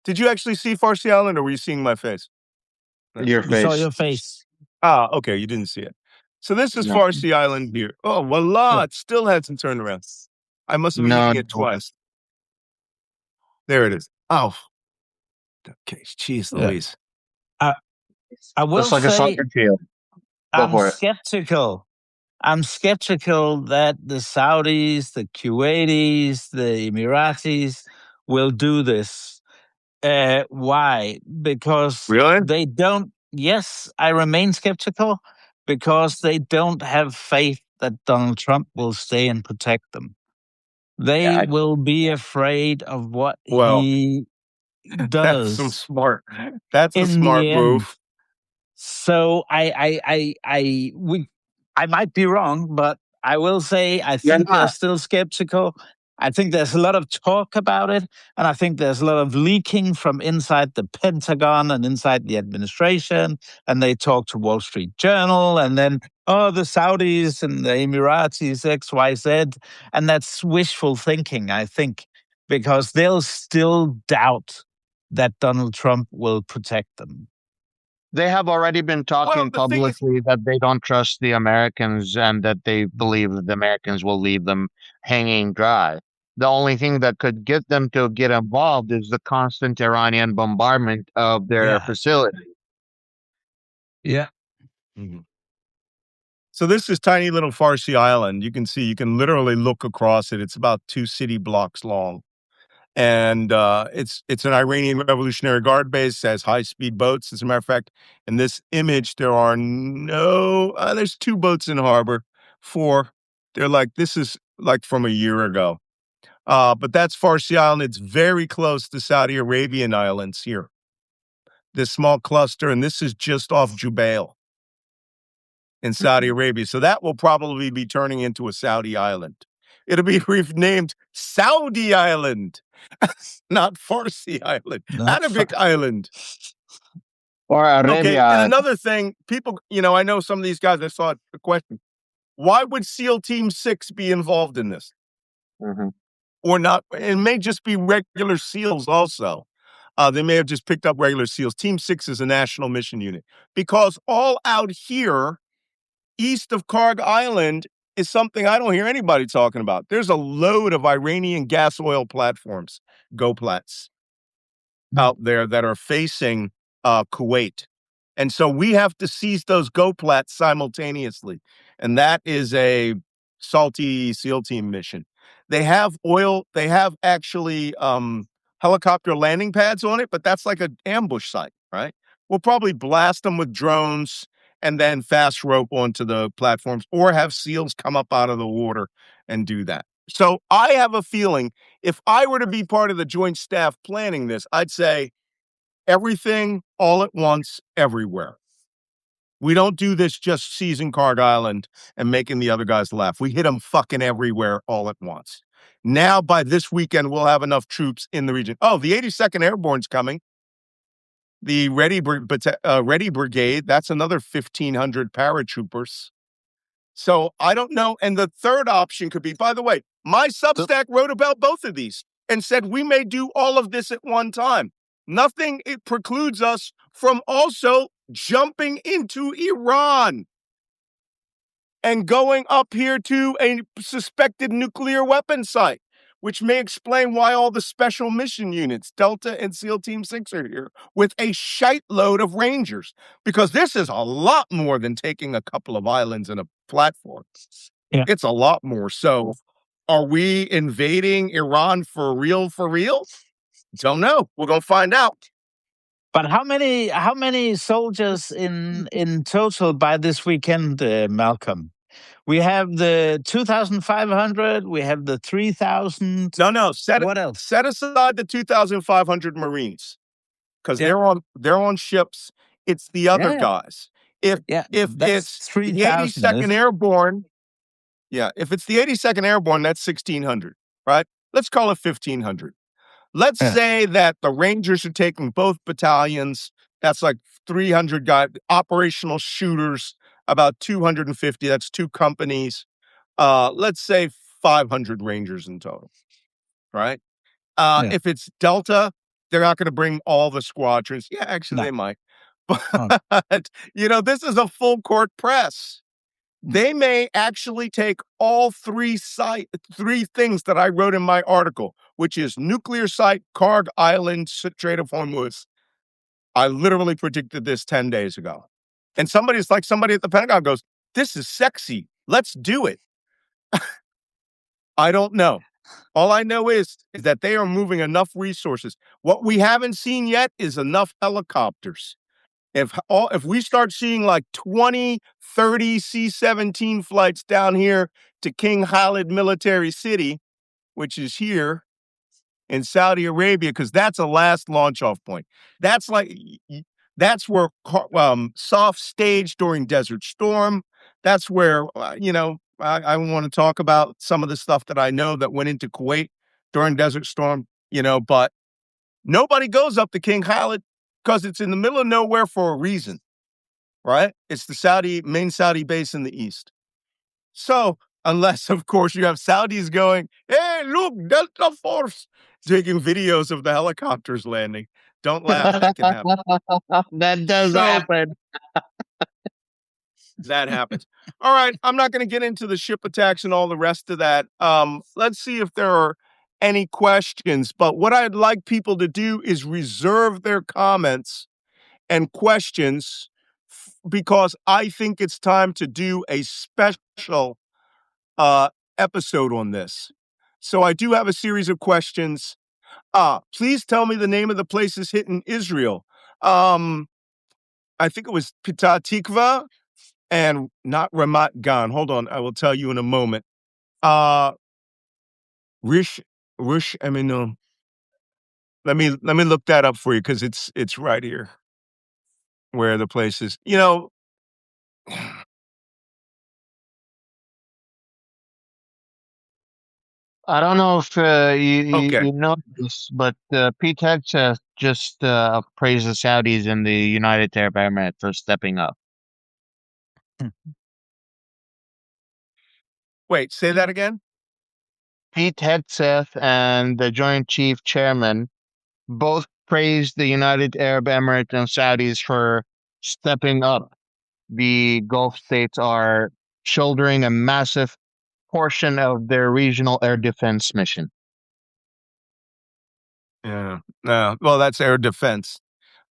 Did you actually see Farsi Island, or were you seeing my face? Your We saw face. your face. Ah, okay, you didn't see it. So this is Farsi Island here. Oh, voila, it still hasn't turned around. I must have been looking at it twice. There it is. Oh, okay, jeez Louise. I will Looks like a say soccer field. I'm skeptical. I'm skeptical that the Saudis, the Kuwaitis, the Emiratis will do this. Why? Because Really? they don't. Yes, I remain skeptical because they don't have faith that Donald Trump will stay and protect them. They will be afraid of what he does. That's a smart move. End. So I might be wrong, but I will say I think they're still skeptical. I think there's a lot of talk about it, and I think there's a lot of leaking from inside the Pentagon and inside the administration. And they talk to Wall Street Journal, and then the Saudis and the Emiratis, XYZ, and that's wishful thinking, I think, because they'll still doubt that Donald Trump will protect them. They have already been talking publicly that they don't trust the Americans and that they believe that the Americans will leave them hanging dry. The only thing that could get them to get involved is the constant Iranian bombardment of their facility. Yeah. Mm-hmm. So this is tiny little Farsi Island. You can literally look across it. It's about 2 city blocks long. And it's an Iranian Revolutionary Guard base, has high-speed boats. As a matter of fact, in this image, there are there's 2 boats in harbor. 4. This is like from a year ago. But that's Farsi Island. It's very close to Saudi Arabian islands here. This small cluster, and this is just off Jubail in Saudi Arabia. So that will probably be turning into a Saudi island. It'll be renamed Saudi Island, not Farsi Island, Arabic Island. Or Arabia. Okay, and another thing, people, I know some of these guys, I saw the question, why would SEAL Team 6 be involved in this? Mm-hmm. Or not? It may just be regular SEALs also. They may have just picked up regular SEALs. Team 6 is a national mission unit. Because all out here, east of Karg Island, is something I don't hear anybody talking about. There's a load of Iranian gas oil platforms, GoPlats, out there that are facing Kuwait. And so we have to seize those GoPlats simultaneously. And that is a salty SEAL team mission. They have oil. They have actually helicopter landing pads on it, but that's like an ambush site, right? We'll probably blast them with drones and then fast rope onto the platforms, or have SEALs come up out of the water and do that. So I have a feeling if I were to be part of the joint staff planning this, I'd say everything all at once, everywhere. We don't do this just seizing Carg Island and making the other guys laugh. We hit them fucking everywhere all at once. Now, by this weekend, we'll have enough troops in the region. Oh, the 82nd Airborne's coming. The Ready Brigade, that's another 1,500 paratroopers. So I don't know. And the third option could be, by the way, my Substack wrote about both of these and said we may do all of this at one time. Nothing it precludes us from also jumping into Iran and going up here to a suspected nuclear weapon site, which may explain why all the special mission units, Delta and SEAL Team 6 are here with a shite load of Rangers, because this is a lot more than taking a couple of islands and a platform. Yeah. It's a lot more. So are we invading Iran for real, for real? Don't know. We're going to find out. But how many soldiers in total by this weekend, Malcolm? We have the 2,500. We have the 3,000. No. What else? Set aside the 2,500 Marines, because they're on ships. It's the other guys. If it's 3,000, the 82nd Airborne, if it's the 82nd Airborne, that's 1,600, right? Let's call it 1,500. Let's say that the Rangers are taking both battalions. That's like 300 guys, operational shooters, about 250. That's 2 companies. Let's say 500 Rangers in total, right? If it's Delta, they're not going to bring all the squadrons. Yeah, actually, they might. But, this is a full court press. They may actually take all three things that I wrote in my article, which is nuclear site, Carg Island, Strait of Hormuz. I literally predicted this 10 days ago. And somebody at the Pentagon goes, this is sexy. Let's do it. I don't know. All I know is that they are moving enough resources. What we haven't seen yet is enough helicopters. If we start seeing like 20, 30 C-17 flights down here to King Khalid Military City, which is here in Saudi Arabia, because that's a last launch off point. That's where soft stage during Desert Storm. That's where, I want to talk about some of the stuff that I know that went into Kuwait during Desert Storm, but nobody goes up to King Khalid because it's in the middle of nowhere for a reason, right? It's the main Saudi base in the east. So, unless, of course, you have Saudis going, hey, look, Delta Force, taking videos of the helicopters landing. Don't laugh. That can happen. That does happen. That happens. All right. I'm not going to get into the ship attacks and all the rest of that. Let's see if there are any questions. But what I'd like people to do is reserve their comments and questions, because I think it's time to do a special episode on this. So I do have a series of questions. Please tell me the name of the places hit in Israel. I think it was Petah Tikva and not Ramat Gan. Hold on, I will tell you in a moment. Rish Aminon. Let me look that up for you, because it's right here where the place is. I don't know if you know this, but Pete Hegseth just praised the Saudis and the United Arab Emirates for stepping up. Wait, say that again? Pete Hegseth and the Joint Chief Chairman both praised the United Arab Emirates and Saudis for stepping up. The Gulf states are shouldering a massive portion of their regional air defense mission. Yeah. No. Well, that's air defense.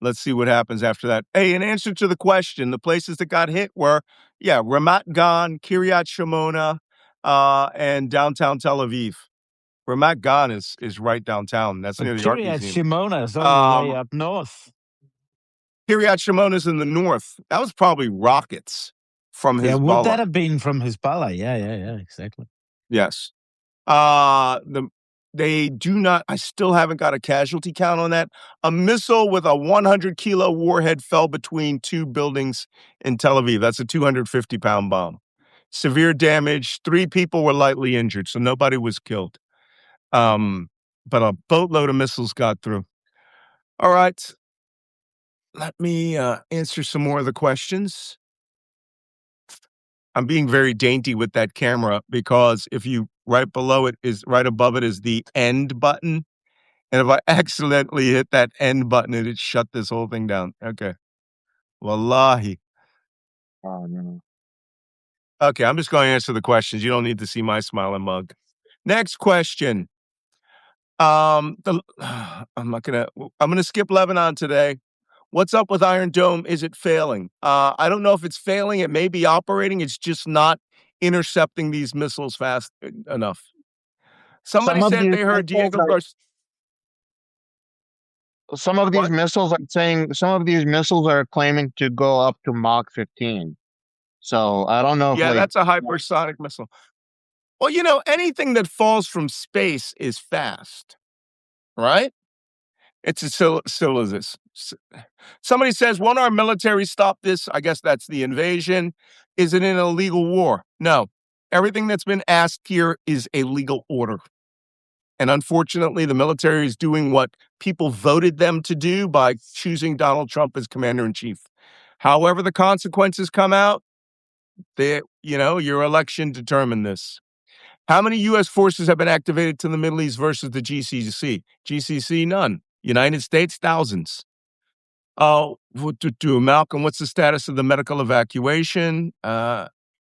Let's see what happens after that. Hey, in answer to the question, the places that got hit were, Ramat Gan, Kiryat Shimona, and downtown Tel Aviv. Where Matt Gahn is right downtown. That's near But the art Kiryat museum. Shimona is all the way Um, up north. Kiryat Shimon is in the north. That was probably rockets from Yeah, would that Hezbollah. have been from Hezbollah? Yeah, exactly. Yes. They do not. I still haven't got a casualty count on that. A missile with a 100-kilo warhead fell between two buildings in Tel Aviv. That's a 250-pound bomb. Severe damage. 3 people were lightly injured, so nobody was killed. But a boatload of missiles got through. All right. Let me answer some more of the questions. I'm being very dainty with that camera because if you right above it is the end button. And if I accidentally hit that end button, it'd shut this whole thing down. Okay. Wallahi. Oh, no. Okay, I'm just going to answer the questions. You don't need to see my smiling mug. Next question. I'm gonna skip Lebanon today. What's up with Iron Dome? Is it failing? I don't know if it's failing. It may be operating. It's just not intercepting these missiles fast enough. Somebody said they heard Diego Garcia. Some of these missiles are saying some of these missiles are claiming to go up to Mach 15. So I don't know if Yeah, that's a hypersonic missile. Well, anything that falls from space is fast, right? It's a syllogism. Somebody says, won't our military stop this? I guess that's the invasion. Is it an illegal war? No. Everything that's been asked here is a legal order. And unfortunately, the military is doing what people voted them to do by choosing Donald Trump as commander-in-chief. However the consequences come out, your election determined this. How many U.S. forces have been activated to the Middle East versus the GCC? GCC, none. United States, thousands. Malcolm, what's the status of the medical evacuation? I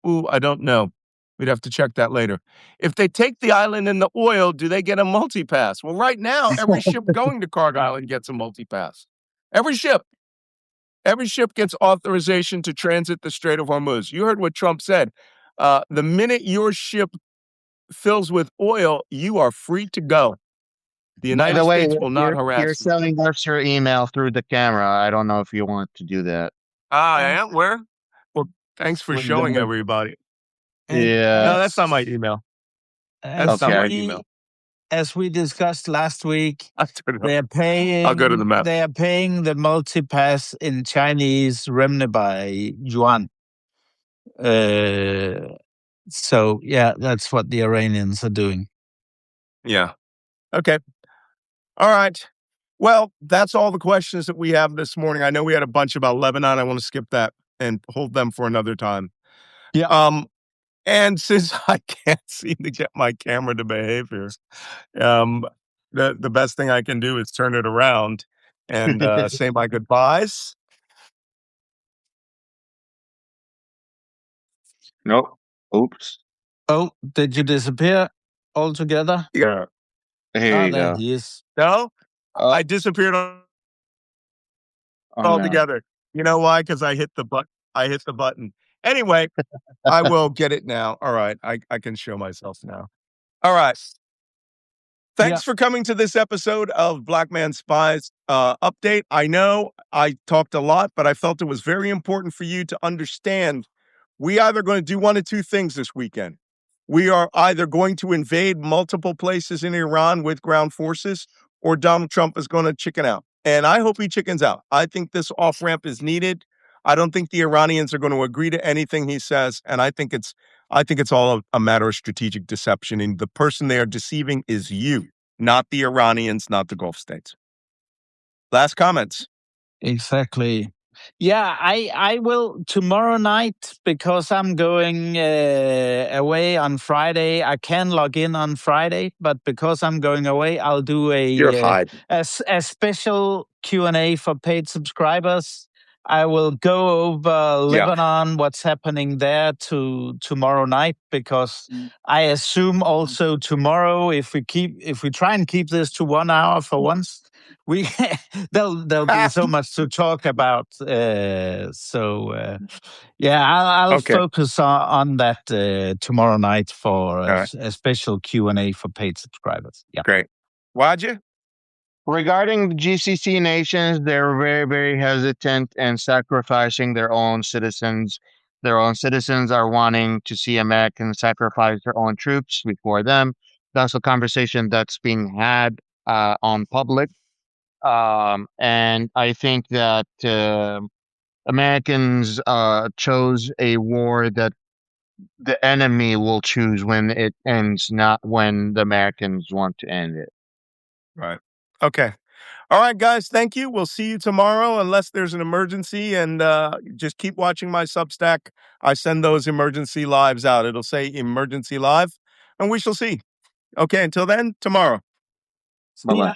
don't know. We'd have to check that later. If they take the island and the oil, do they get a multi-pass? Well, right now, every ship going to Kaarsbo Island gets a multi-pass. Every ship gets authorization to transit the Strait of Hormuz. You heard what Trump said. The minute your ship fills with oil, you are free to go. The United By the way, States will not you're harass you. sending us your email through the camera. I don't know if you want to do that. I am? Where? Well, thanks for showing everybody. Yeah. No, that's not my email. That's not my email. As we discussed last week, I'll turn it they up. are paying. I'll go to the map. They are paying the multi-pass in Chinese renminbi yuan. So yeah, that's what the Iranians are doing. Yeah. Okay. All right. Well, that's all the questions that we have this morning. I know we had a bunch about Lebanon. I want to skip that and hold them for another time. Yeah. And since I can't seem to get my camera to behave here, the best thing I can do is turn it around and say my goodbyes. Nope. Oops. Oh, did you disappear altogether? Yeah. Here you There go. he is. No, I disappeared altogether. You know why? Because I hit the button. Anyway, I will get it now. All right. I can show myself now. All right. Thanks for coming to this episode of Black Man Spies Update. I know I talked a lot, but I felt it was very important for you to understand we either going to do one of two things this weekend. We are either going to invade multiple places in Iran with ground forces, or Donald Trump is going to chicken out. And I hope he chickens out. I think this off-ramp is needed. I don't think the Iranians are going to agree to anything he says. And I think it's all a matter of strategic deception. And the person they are deceiving is you, not the Iranians, not the Gulf states. Last comments. Exactly. Yeah, I will tomorrow night because I'm going away on Friday. I can log in on Friday, but because I'm going away, I'll do a special Q&A for paid subscribers I will go over Yeah. Lebanon, what's happening there tomorrow night, because I assume also tomorrow, if we try and keep this to 1 hour for once, we there'll be so much to talk about. I'll Okay. focus on that tomorrow night for All right. a special Q&A for paid subscribers. Yeah. Great. Wajid? Regarding the GCC nations, they're very, very hesitant and sacrificing their own citizens. Their own citizens are wanting to see Americans sacrifice their own troops before them. That's a conversation that's being had on public. And I think that Americans chose a war that the enemy will choose when it ends, not when the Americans want to end it. Right. Okay. All right, guys. Thank you. We'll see you tomorrow unless there's an emergency. And just keep watching my Substack. I send those emergency lives out. It'll say emergency live, and we shall see. Okay. Until then, tomorrow. See ya.